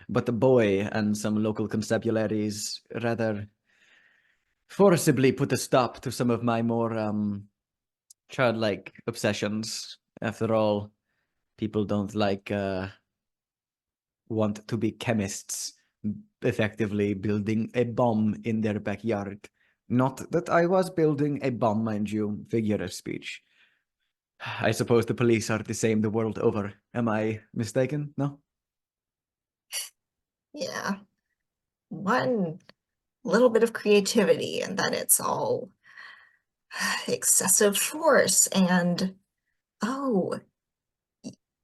but a boy, and some local constabularies rather forcibly put a stop to some of my more childlike obsessions. After all, people don't want to be chemists, effectively building a bomb in their backyard. Not that I was building a bomb, mind you, figure of speech. I suppose the police are the same the world over. Am I mistaken? No? Yeah. One little bit of creativity, and then it's all excessive force, and oh,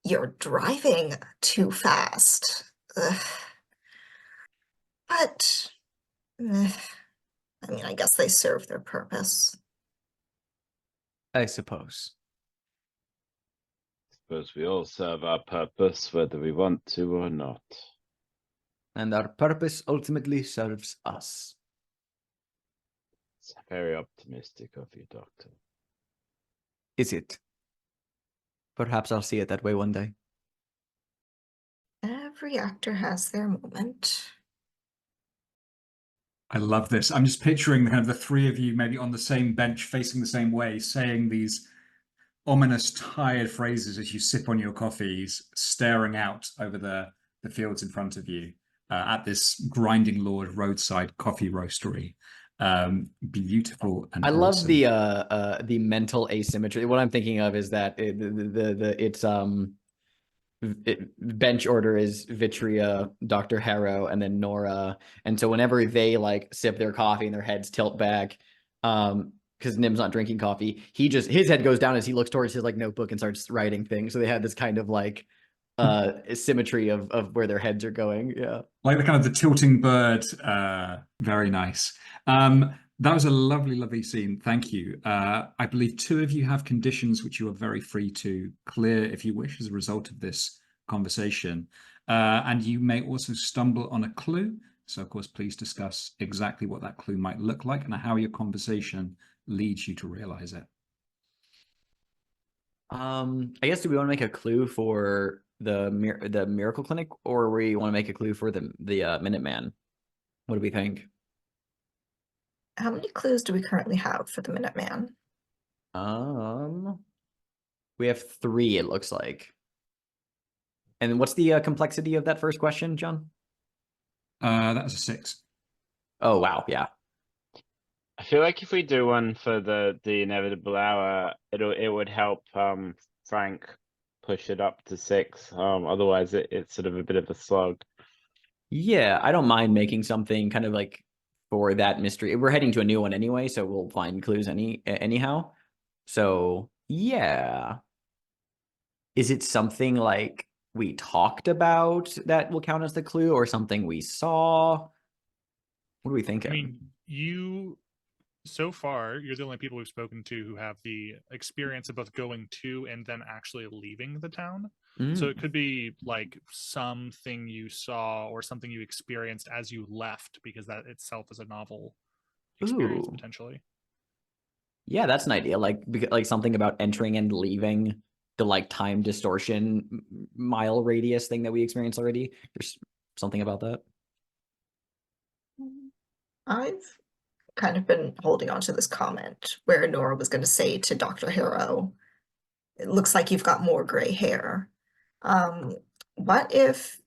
you're driving too fast. Ugh. But, I mean, I guess they serve their purpose. I suppose. Suppose we all serve our purpose, whether we want to or not. And our purpose ultimately serves us. It's very optimistic of you, Doctor. Is it? Perhaps I'll see it that way one day. Every actor has their moment. I love this. I'm just picturing kind of the three of you maybe on the same bench facing the same way, saying these ominous, tired phrases as you sip on your coffees, staring out over the fields in front of you at this grinding lord roadside coffee roastery. Beautiful and I love awesome. the mental asymmetry. What I'm thinking of is that bench order is Vitria, Dr. Harrow, and then Nora. And so whenever they like sip their coffee and their heads tilt back, because Nim's not drinking coffee, his head goes down as he looks towards his like notebook and starts writing things. So they have this kind of like symmetry of where their heads are going. Yeah. Like the kind of the tilting bird. Very nice. That was a lovely, lovely scene. Thank you. I believe two of you have conditions which you are very free to clear if you wish as a result of this conversation. And you may also stumble on a clue. So, of course, please discuss exactly what that clue might look like and how your conversation leads you to realize it. I guess, do we want to make a clue for the Miracle Clinic, or we want to make a clue for the Minuteman? What do we think? How many clues do we currently have for the Minuteman? We have 3, it looks like. And what's the complexity of that first question, John? That was a 6. Oh, wow. Yeah. I feel like if we do one for the inevitable hour, it would help Frank push it up to 6. Otherwise it's sort of a bit of a slog. Yeah, I don't mind making something kind of like for that mystery. We're heading to a new one anyway, so we'll find clues anyhow. So yeah. Is it something like we talked about that will count as the clue, or something we saw? What are we thinking? I mean, so far, you're the only people we've spoken to who have the experience of both going to and then actually leaving the town. So it could be like something you saw or something you experienced as you left, because that itself is a novel experience Ooh. potentially. Yeah, that's an idea. Like something about entering and leaving the like time distortion mile radius thing that we experienced already. There's something about that. I've kind of been holding on to this comment where Nora was going to say to Dr. Hallow, it looks like you've got more gray hair. What if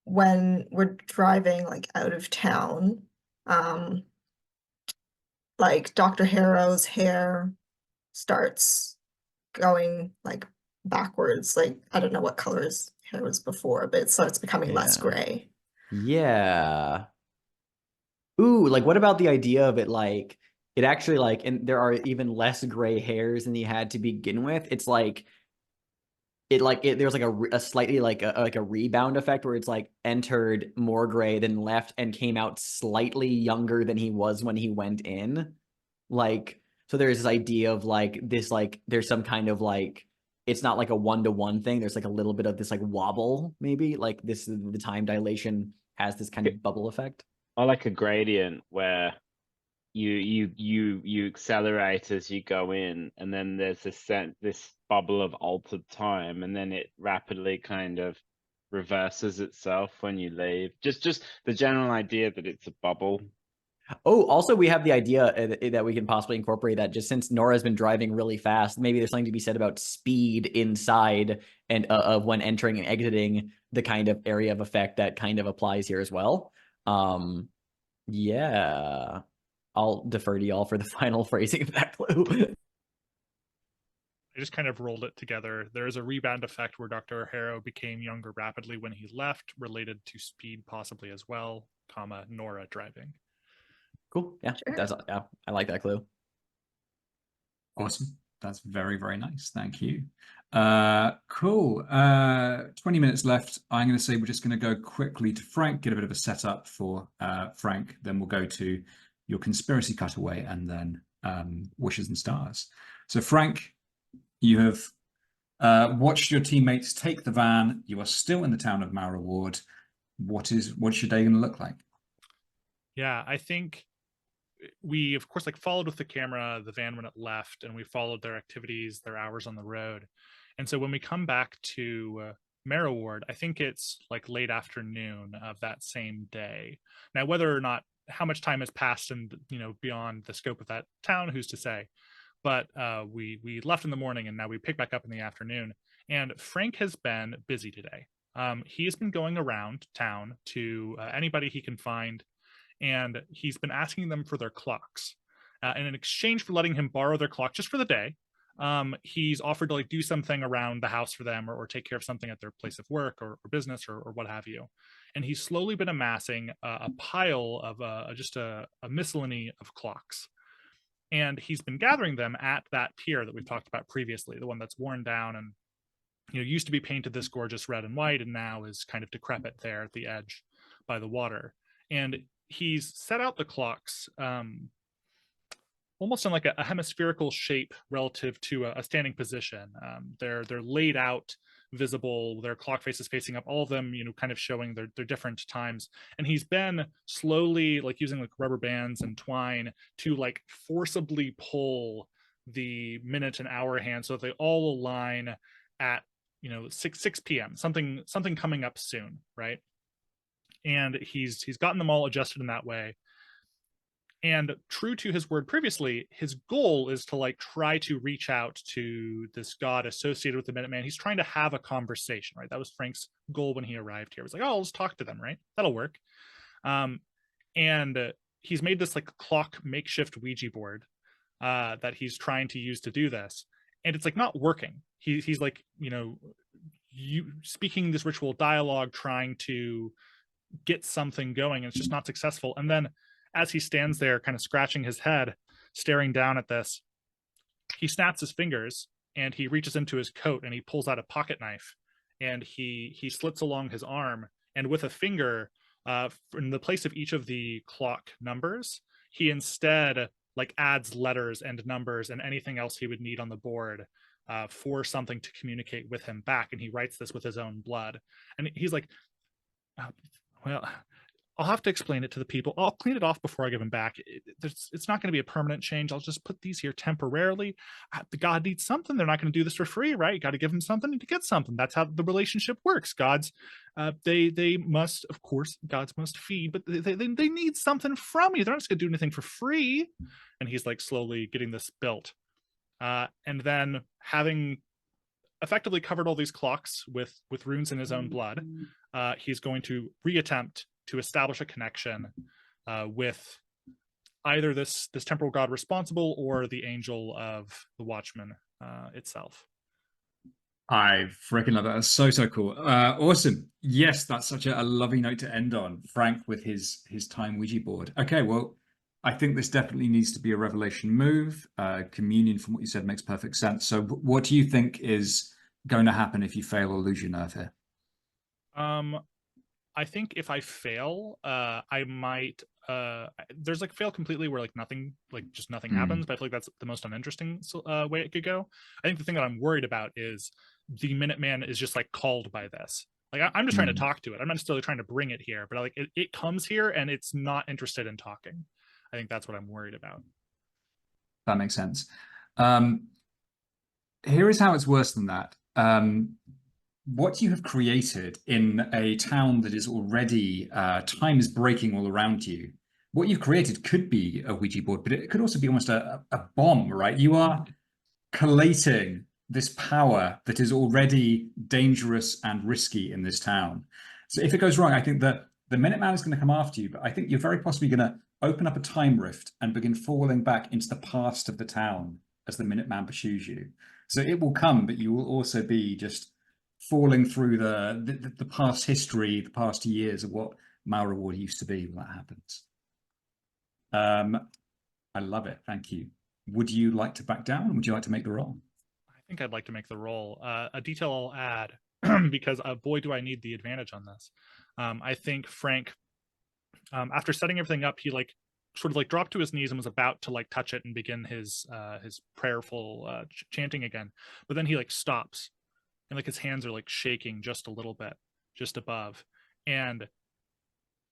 when we're driving like out of town, like Dr. Harrow's hair starts going like backwards, like I don't know what color his hair was before, but it starts becoming less Yeah. gray. Yeah. Ooh, like what about the idea of it like it actually like, and there are even less gray hairs than he had to begin with. It's like there's like a slightly like a rebound effect where it's like entered more gray than left and came out slightly younger than he was when he went in. Like, so there's this idea of like this, like there's some kind of like, it's not like a 1-to-1 thing. There's like a little bit of this like wobble, maybe like this, the time dilation has this kind of bubble effect. Or like a gradient where you accelerate as you go in, and then there's this bubble of altered time, and then it rapidly kind of reverses itself when you leave. Just the general idea that it's a bubble. Oh, also we have the idea that we can possibly incorporate that, just since Nora's been driving really fast, maybe there's something to be said about speed inside and of when entering and exiting the kind of area of effect that kind of applies here as well. Yeah, I'll defer to y'all for the final phrasing of that clue. I just kind of rolled it together. There is a rebound effect where Dr. Harrow became younger rapidly when he left, related to speed possibly as well, comma, Nora driving. Cool. Yeah, Sure. yeah, I like that clue. Awesome. That's very, very nice. Thank you. Cool. 20 minutes left. I'm going to say we're just going to go quickly to Frank, get a bit of a setup for Frank. Then we'll go to your conspiracy cutaway and then wishes and stars. So Frank, you have watched your teammates take the van. You are still in the town of Mara Ward. What's your day going to look like? Yeah, I think we of course like followed with the camera the van when it left, and we followed their activities, their hours on the road. And so when we come back to Mara Ward, I think it's like late afternoon of that same day. Now, whether or not how much time has passed and beyond the scope of that town, who's to say? But we left in the morning, and now we pick back up in the afternoon. And Frank has been busy today. He has been going around town to anybody he can find, and he's been asking them for their clocks. And in exchange for letting him borrow their clock just for the day, he's offered to like do something around the house for them, or take care of something at their place of work or business or what have you. And he's slowly been amassing a pile of just a miscellany of clocks. And he's been gathering them at that pier that we've talked about previously, the one that's worn down and used to be painted this gorgeous red and white, and now is kind of decrepit there at the edge by the water. And he's set out the clocks almost in like a hemispherical shape relative to a standing position. They're laid out, visible, their clock faces facing up, all of them kind of showing their different times. And he's been slowly like using like rubber bands and twine to like forcibly pull the minute and hour hand so that they all align at 6 p.m. something coming up soon, right? And he's gotten them all adjusted in that way. And true to his word previously, his goal is to like try to reach out to this god associated with the Minuteman. He's trying to have a conversation, right? That was Frank's goal when he arrived here. It was like, oh, let's talk to them, right? That'll work. And he's made this like clock makeshift Ouija board that he's trying to use to do this. And it's like not working. He's like, you speaking this ritual dialogue, trying to get something going, and it's just not successful. And then as he stands there kind of scratching his head, staring down at this, he snaps his fingers and he reaches into his coat and he pulls out a pocket knife and he slits along his arm, and with a finger in the place of each of the clock numbers, he instead like adds letters and numbers and anything else he would need on the board for something to communicate with him back. And he writes this with his own blood. And he's like, well, I'll have to explain it to the people. I'll clean it off before I give him back. It's not going to be a permanent change. I'll just put these here temporarily. The god needs something. They're not going to do this for free, right? You got to give him something to get something. That's how the relationship works. Gods, they must, of course, gods must feed, but they need something from you. They're not just going to do anything for free. And he's like slowly getting this built. And then having effectively covered all these clocks with runes in his own blood, he's going to reattempt to establish a connection with either this temporal god responsible or the angel of the Watchman itself. I freaking love that. That's so cool. Awesome. Yes, that's such a lovely note to end on. Frank with his time Ouija board. Okay, well, I think this definitely needs to be a revelation move. Communion, from what you said, makes perfect sense. So what do you think is going to happen if you fail or lose your nerve here? I think if I fail, I might there's like fail completely where like nothing happens, but I feel like that's the most uninteresting way it could go. I think the thing that I'm worried about is the Minuteman is just like called by this. Like I'm just trying to talk to it. I'm not necessarily trying to bring it here, but like it comes here and it's not interested in talking. I think that's what I'm worried about. That makes sense. Here is how it's worse than that. What you have created in a town that is already, time is breaking all around you. What you've created could be a Ouija board, but it could also be almost a bomb, right? You are collating this power that is already dangerous and risky in this town. So if it goes wrong, I think that the Minuteman is going to come after you, but I think you're very possibly going to open up a time rift and begin falling back into the past of the town as the Minuteman pursues you. So it will come, but you will also be just falling through the past history, the past years of what Malreward used to be when that happens. I love it. Thank you. Would you like to back down? Would you like to make the roll? I think I'd like to make the roll. A detail I'll add, because boy, do I need the advantage on this. I think Frank, after setting everything up, he like sort of like dropped to his knees and was about to like touch it and begin his prayerful chanting again. But then he like stops. And like his hands are like shaking just a little bit, just above. And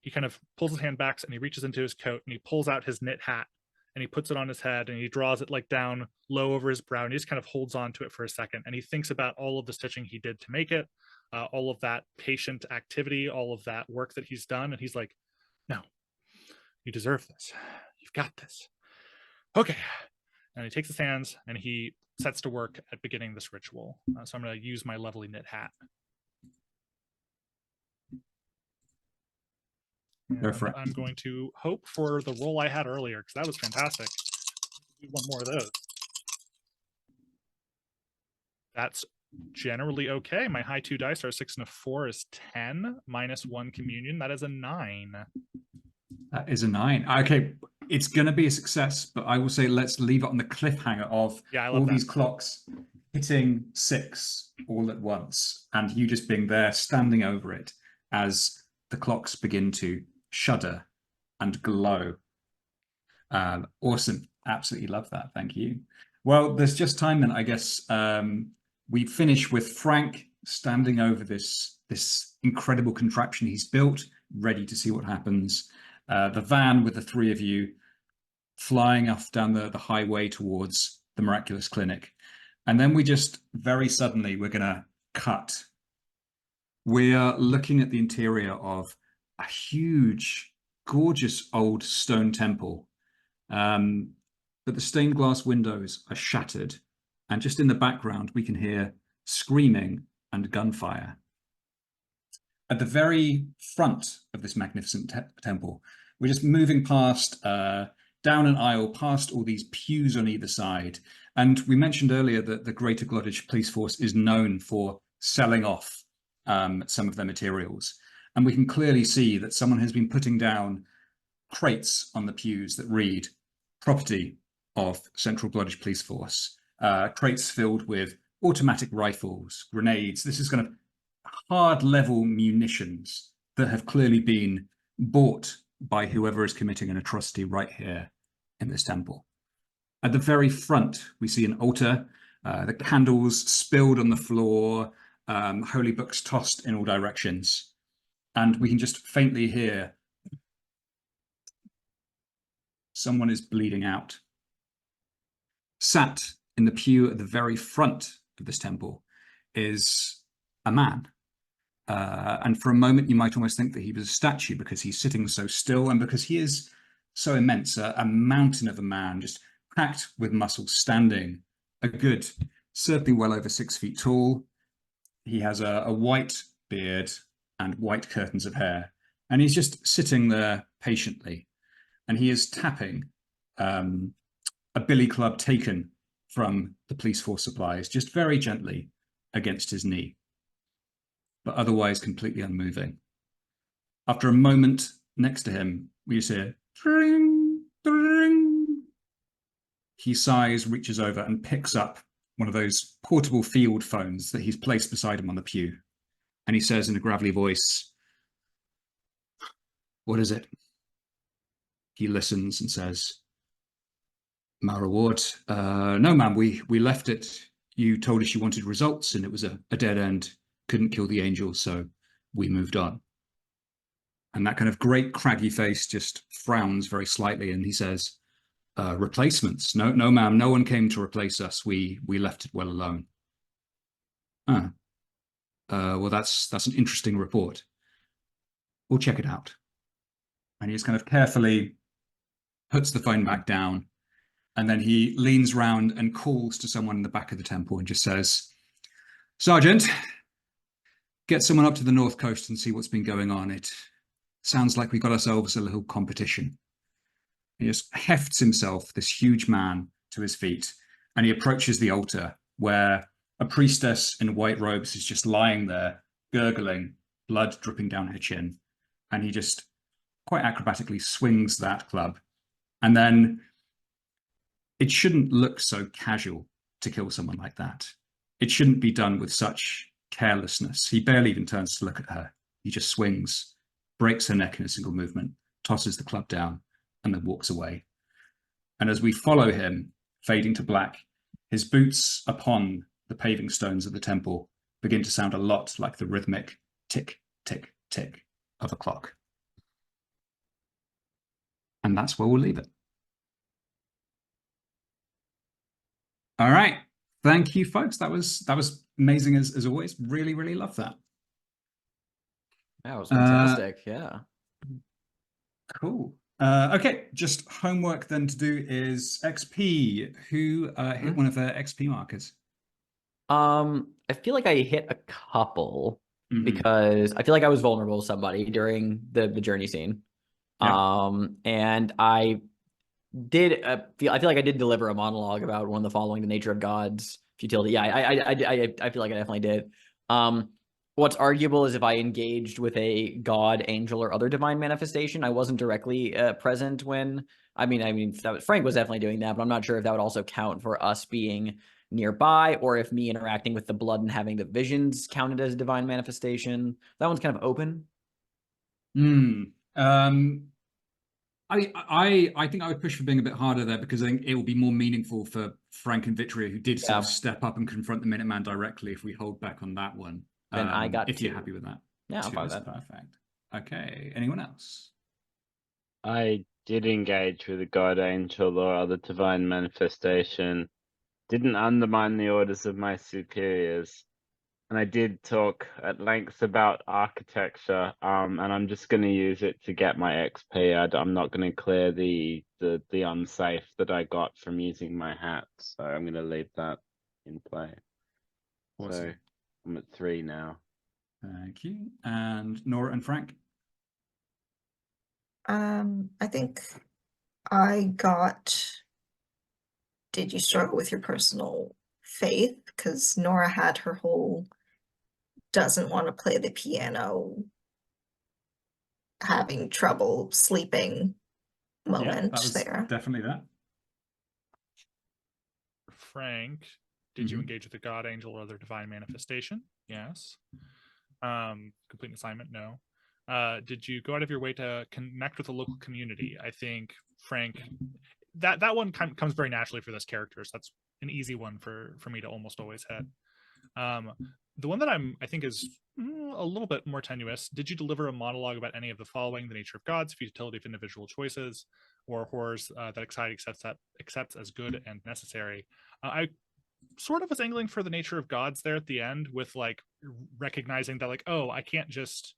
he kind of pulls his hand back and he reaches into his coat and he pulls out his knit hat and he puts it on his head and he draws it like down low over his brow and he just kind of holds on to it for a second. And he thinks about all of the stitching he did to make it, all of that patient activity, all of that work that he's done. And he's like, no, you deserve this. You've got this. Okay. And he takes his hands and he sets to work at beginning this ritual. So I'm going to use my lovely knit hat. Go for it. I'm going to hope for the roll I had earlier because that was fantastic. Do one more of those. That's generally okay. My high 2 dice are 6 and a 4 is 10 minus 1 communion. That is a 9. That is a 9. Okay, it's going to be a success, but I will say let's leave it on the cliffhanger of all these clocks hitting 6 all at once, and you just being there standing over it as the clocks begin to shudder and glow. Awesome. Absolutely love that. Thank you. Well, there's just time then, I guess. We finish with Frank standing over this incredible contraption he's built, ready to see what happens. The van with the 3 of you flying off down the highway towards the miraculous clinic. And then we just very suddenly, we're going to cut. We're looking at the interior of a huge, gorgeous old stone temple. But the stained glass windows are shattered. And just in the background, we can hear screaming and gunfire. At the very front of this magnificent temple, we're just moving past, down an aisle, past all these pews on either side. And we mentioned earlier that the Greater Gloddish Police Force is known for selling off some of their materials. And we can clearly see that someone has been putting down crates on the pews that read property of Central Bloodish Police Force. Crates filled with automatic rifles, grenades. This is kind of hard level munitions that have clearly been bought by whoever is committing an atrocity right here in this temple. At the very front, we see an altar, the candles spilled on the floor, holy books tossed in all directions. And we can just faintly hear someone is bleeding out. Sat in the pew at the very front of this temple is a man. And for a moment, you might almost think that he was a statue because he's sitting so still and because he is so immense, a mountain of a man, just packed with muscle, standing a good, certainly well over 6 feet tall. He has a white beard and white curtains of hair, and he's just sitting there patiently. And he is tapping a billy club taken from the police force supplies, just very gently against his knee, but otherwise completely unmoving. After a moment next to him, we just hear dring, dring. He sighs, reaches over and picks up one of those portable field phones that he's placed beside him on the pew. And he says in a gravelly voice, "What is it?" He listens and says, "My reward? No, ma'am, we left it. You told us you wanted results and it was a dead end. Couldn't kill the angel, so we moved on." And that kind of great craggy face just frowns very slightly, and he says, "Replacements? No, ma'am, no one came to replace us. We left it well alone." Well, that's an interesting report. We'll check it out. And he just kind of carefully puts the phone back down, and then he leans round and calls to someone in the back of the temple and just says, "Sergeant, get someone up to the north coast and see what's been going on. It sounds like we got ourselves a little competition." He just hefts himself, this huge man, to his feet, and he approaches the altar where a priestess in white robes is just lying there, gurgling, blood dripping down her chin. And he just quite acrobatically swings that club. And then it shouldn't look so casual to kill someone like that. It shouldn't be done with such carelessness. He barely even turns to look at her. He just swings, breaks her neck in a single movement, tosses the club down, and then walks away. And as we follow him, fading to black, his boots upon the paving stones of the temple begin to sound a lot like the rhythmic tick, tick, tick of a clock. And that's where we'll leave it. All right. Thank you, folks. That was amazing as always. Really, really love that. That was fantastic. Yeah. Cool. Okay, just homework then to do is XP. Who hit one of their XP markers? I feel like I hit a couple because I feel like I was vulnerable to somebody during the journey scene. Yeah. And I feel like I did deliver a monologue about one of the following: the nature of God's futility. Yeah, I feel like I definitely did. What's arguable is if I engaged with a god, angel, or other divine manifestation. I wasn't directly present when. I mean, Frank was definitely doing that, but I'm not sure if that would also count for us being nearby, or if me interacting with the blood and having the visions counted as a divine manifestation. That one's kind of open. I think I would push for being a bit harder there, because I think it will be more meaningful for Frank and Vitria, who did sort of step up and confront the Minuteman directly, if we hold back on that one. Then I got if you're happy with that. Yeah, I'm fine with that. Perfect. Okay. Anyone else? I did engage with a god, angel, or other divine manifestation. Didn't undermine the orders of my superiors. And I did talk at length about architecture, and I'm just going to use it to get my XP. I'm not going to clear the unsafe that I got from using my hat, so I'm going to leave that in play. Awesome. So I'm at 3 now. Thank you. And Nora and Frank? I think I got, did you struggle with your personal faith? Because Nora had her whole doesn't want to play the piano, having trouble sleeping moment that was there. definitely that. Frank, did you Mhm. engage with the god angel or other divine manifestation? Yes. Complete an assignment? No. Did you go out of your way to connect with the local community? I think Frank, that one comes very naturally for this character, so that's an easy one for me to almost always hit. The one that I think is a little bit more tenuous. Did you deliver a monologue about any of the following: the nature of gods, futility of individual choices, or horrors that society accepts as good and necessary? I sort of was angling for the nature of gods there at the end, with like recognizing that, like, oh, I can't just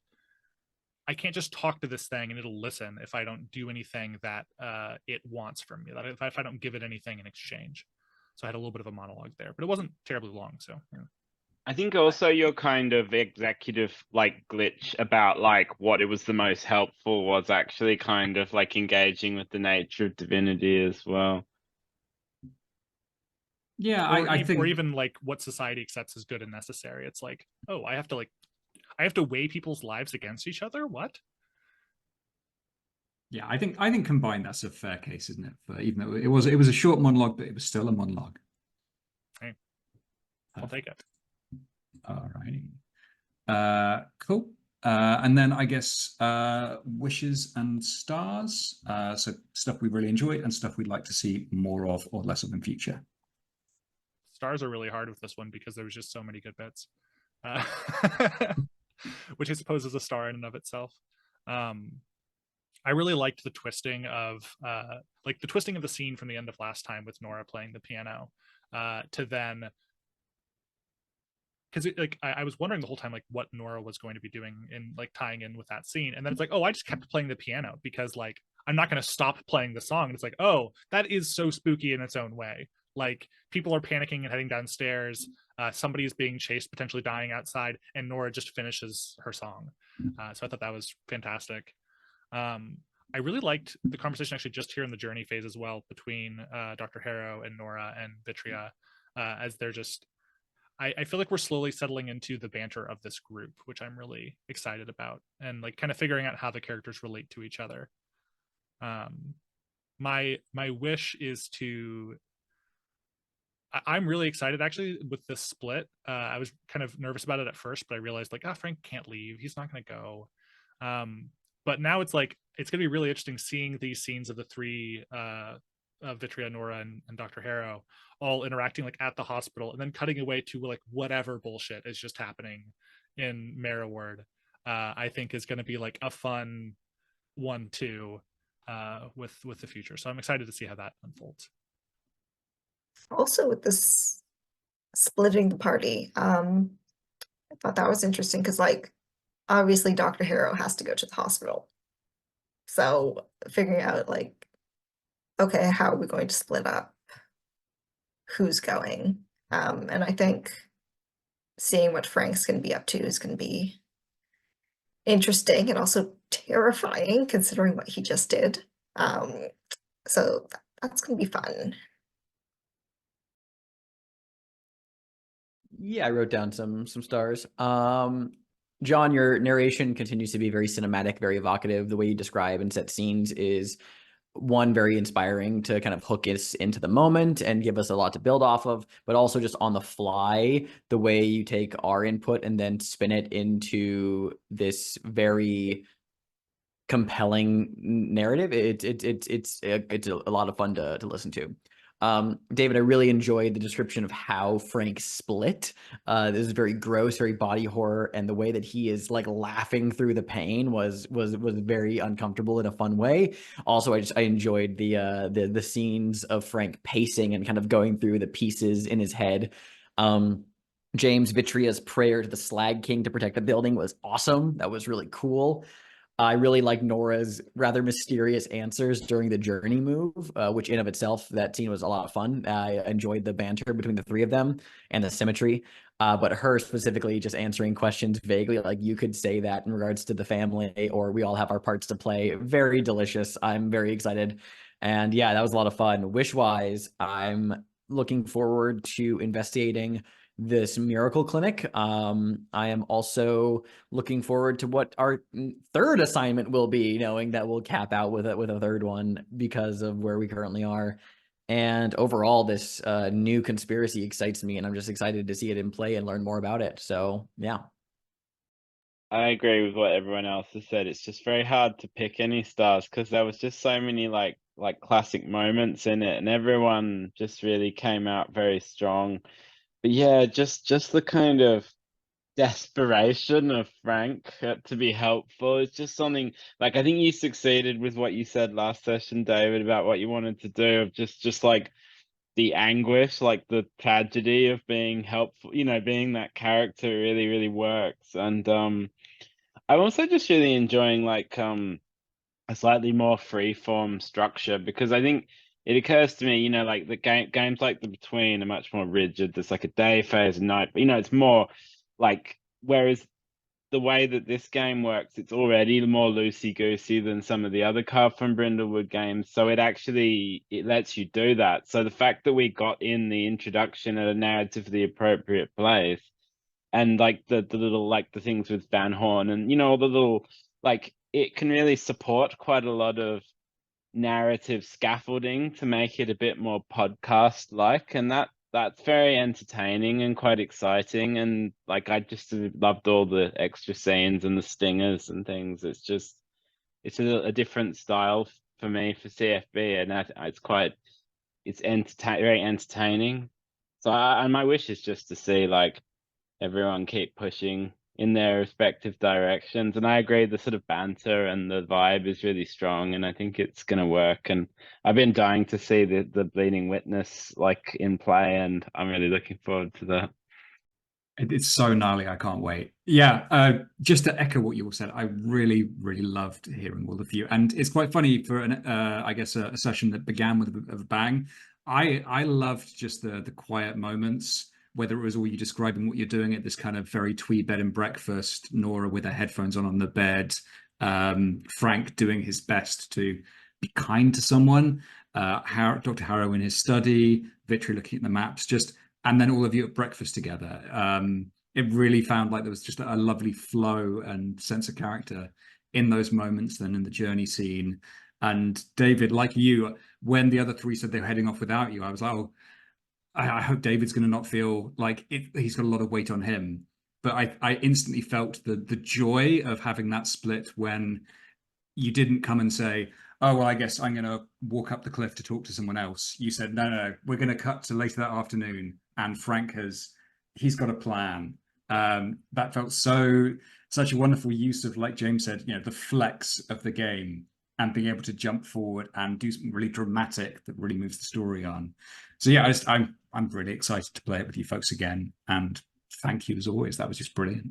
talk to this thing and it'll listen if I don't do anything that it wants from me, that if I don't give it anything in exchange. So I had a little bit of a monologue there, but it wasn't terribly long. So yeah. I think also your kind of executive like glitch about like what it was the most helpful was actually kind of like engaging with the nature of divinity as well. Yeah, or I think even like what society accepts as good and necessary. It's like, oh, I have to weigh people's lives against each other. What? yeah, I think combined that's a fair case, isn't it? For, even though it was a short monologue, but it was still a monologue. Hey, I'll take it. All righty. Cool. And then I guess wishes and stars. So stuff we really enjoyed and stuff we'd like to see more of or less of in future. Stars are really hard with this one because there was just so many good bits, which I suppose is a star in and of itself. I really liked the twisting of the scene from the end of last time with Nora playing the piano, to then, because I was wondering the whole time like what Nora was going to be doing in like tying in with that scene, and then it's like, oh, I just kept playing the piano because like I'm not going to stop playing the song. And it's like, oh, that is so spooky in its own way. Like people are panicking and heading downstairs. Somebody is being chased, potentially dying outside, and Nora just finishes her song. So I thought that was fantastic. I really liked the conversation actually just here in the journey phase as well between Dr. Hallow and Nora and Vitria, as they're just, I feel like we're slowly settling into the banter of this group, which I'm really excited about, and like kind of figuring out how the characters relate to each other. My wish is to, I'm really excited actually with this split. I was kind of nervous about it at first, but I realized like, Frank can't leave. He's not going to go. But now it's like, it's going to be really interesting seeing these scenes of the three, Vitria, Nora, and Dr. Hallow all interacting like at the hospital, and then cutting away to like whatever bullshit is just happening in Merriward. I think is going to be like a fun 1-2 with the future. So I'm excited to see how that unfolds. Also with this splitting the party, I thought that was interesting because like obviously Dr. Hallow has to go to the hospital. So figuring out like, okay, how are we going to split up? Who's going? And I think seeing what Frank's going to be up to is going to be interesting and also terrifying considering what he just did. So that's going to be fun. Yeah, I wrote down some stars. John, your narration continues to be very cinematic, very evocative. The way you describe and set scenes is one, very inspiring to kind of hook us into the moment and give us a lot to build off of, but also just on the fly, the way you take our input and then spin it into this very compelling narrative. It's a lot of fun to listen to. David, I really enjoyed the description of how Frank split. This is very gross, very body horror, and the way that he is like laughing through the pain was very uncomfortable in a fun way. Also, I enjoyed the scenes of Frank pacing and kind of going through the pieces in his head. James Vitria's prayer to the Slag King to protect the building was awesome. That was really cool. I really like Nora's rather mysterious answers during the journey move, which in of itself, that scene was a lot of fun. I enjoyed the banter between the three of them and the symmetry, but her specifically just answering questions vaguely, like you could say that in regards to the family, or we all have our parts to play. Very delicious. I'm very excited. And yeah, that was a lot of fun. Wish-wise, I'm looking forward to investigating this miracle clinic. I am also looking forward to what our third assignment will be, knowing that we'll cap out with a third one because of where we currently are. And overall, this new conspiracy excites me, and I'm just excited to see it in play and learn more about it. So yeah. I agree with what everyone else has said. It's just very hard to pick any stars because there was just so many like classic moments in it, and everyone just really came out very strong. But yeah, just the kind of desperation of Frank to be helpful. It's just something like, I think you succeeded with what you said last session, David, about what you wanted to do, of just like the anguish, like the tragedy of being helpful, you know, being that character really works. And I'm also just really enjoying like a slightly more free-form structure, because I think it occurs to me, you know, like the games like the Between are much more rigid. There's like a day phase, a night, but you know, it's more like, whereas the way that this game works, it's already more loosey-goosey than some of the other Carved from Brindlewood games. So it lets you do that. So the fact that we got in the introduction at a narratively appropriate place, and like the little, like the things with Van Horn and, you know, all the little, like, it can really support quite a lot of narrative scaffolding to make it a bit more podcast like, and that's very entertaining and quite exciting. And like, I just loved all the extra scenes and the stingers and things. It's a different style for me for CFB, and it's very entertaining. So and my wish is just to see like everyone keep pushing in their respective directions. And I agree, the sort of banter and the vibe is really strong, and I think it's going to work. And I've been dying to see the Bleeding Witness like in play, and I'm really looking forward to that. It's so gnarly. I can't wait. Yeah, just to echo what you all said, I really loved hearing all of you. And it's quite funny for I guess a session that began with a bang. I loved just the quiet moments, whether it was all you describing what you're doing at this kind of very twee bed and breakfast, Nora with her headphones on the bed, Frank doing his best to be kind to someone, Dr. Harrow in his study, Vitria looking at the maps, and then all of you at breakfast together. It really found like there was just a lovely flow and sense of character in those moments, then in the journey scene. And David, like you, when the other three said they were heading off without you, I was like, oh, I hope David's going to not feel like he's got a lot of weight on him. But I instantly felt the joy of having that split when you didn't come and say, oh, well, I guess I'm going to walk up the cliff to talk to someone else. You said, no, we're going to cut to later that afternoon. And Frank he's got a plan. That felt such a wonderful use of, like James said, you know, the flex of the game and being able to jump forward and do something really dramatic that really moves the story on. So yeah, I'm really excited to play it with you folks again. And thank you as always. That was just brilliant.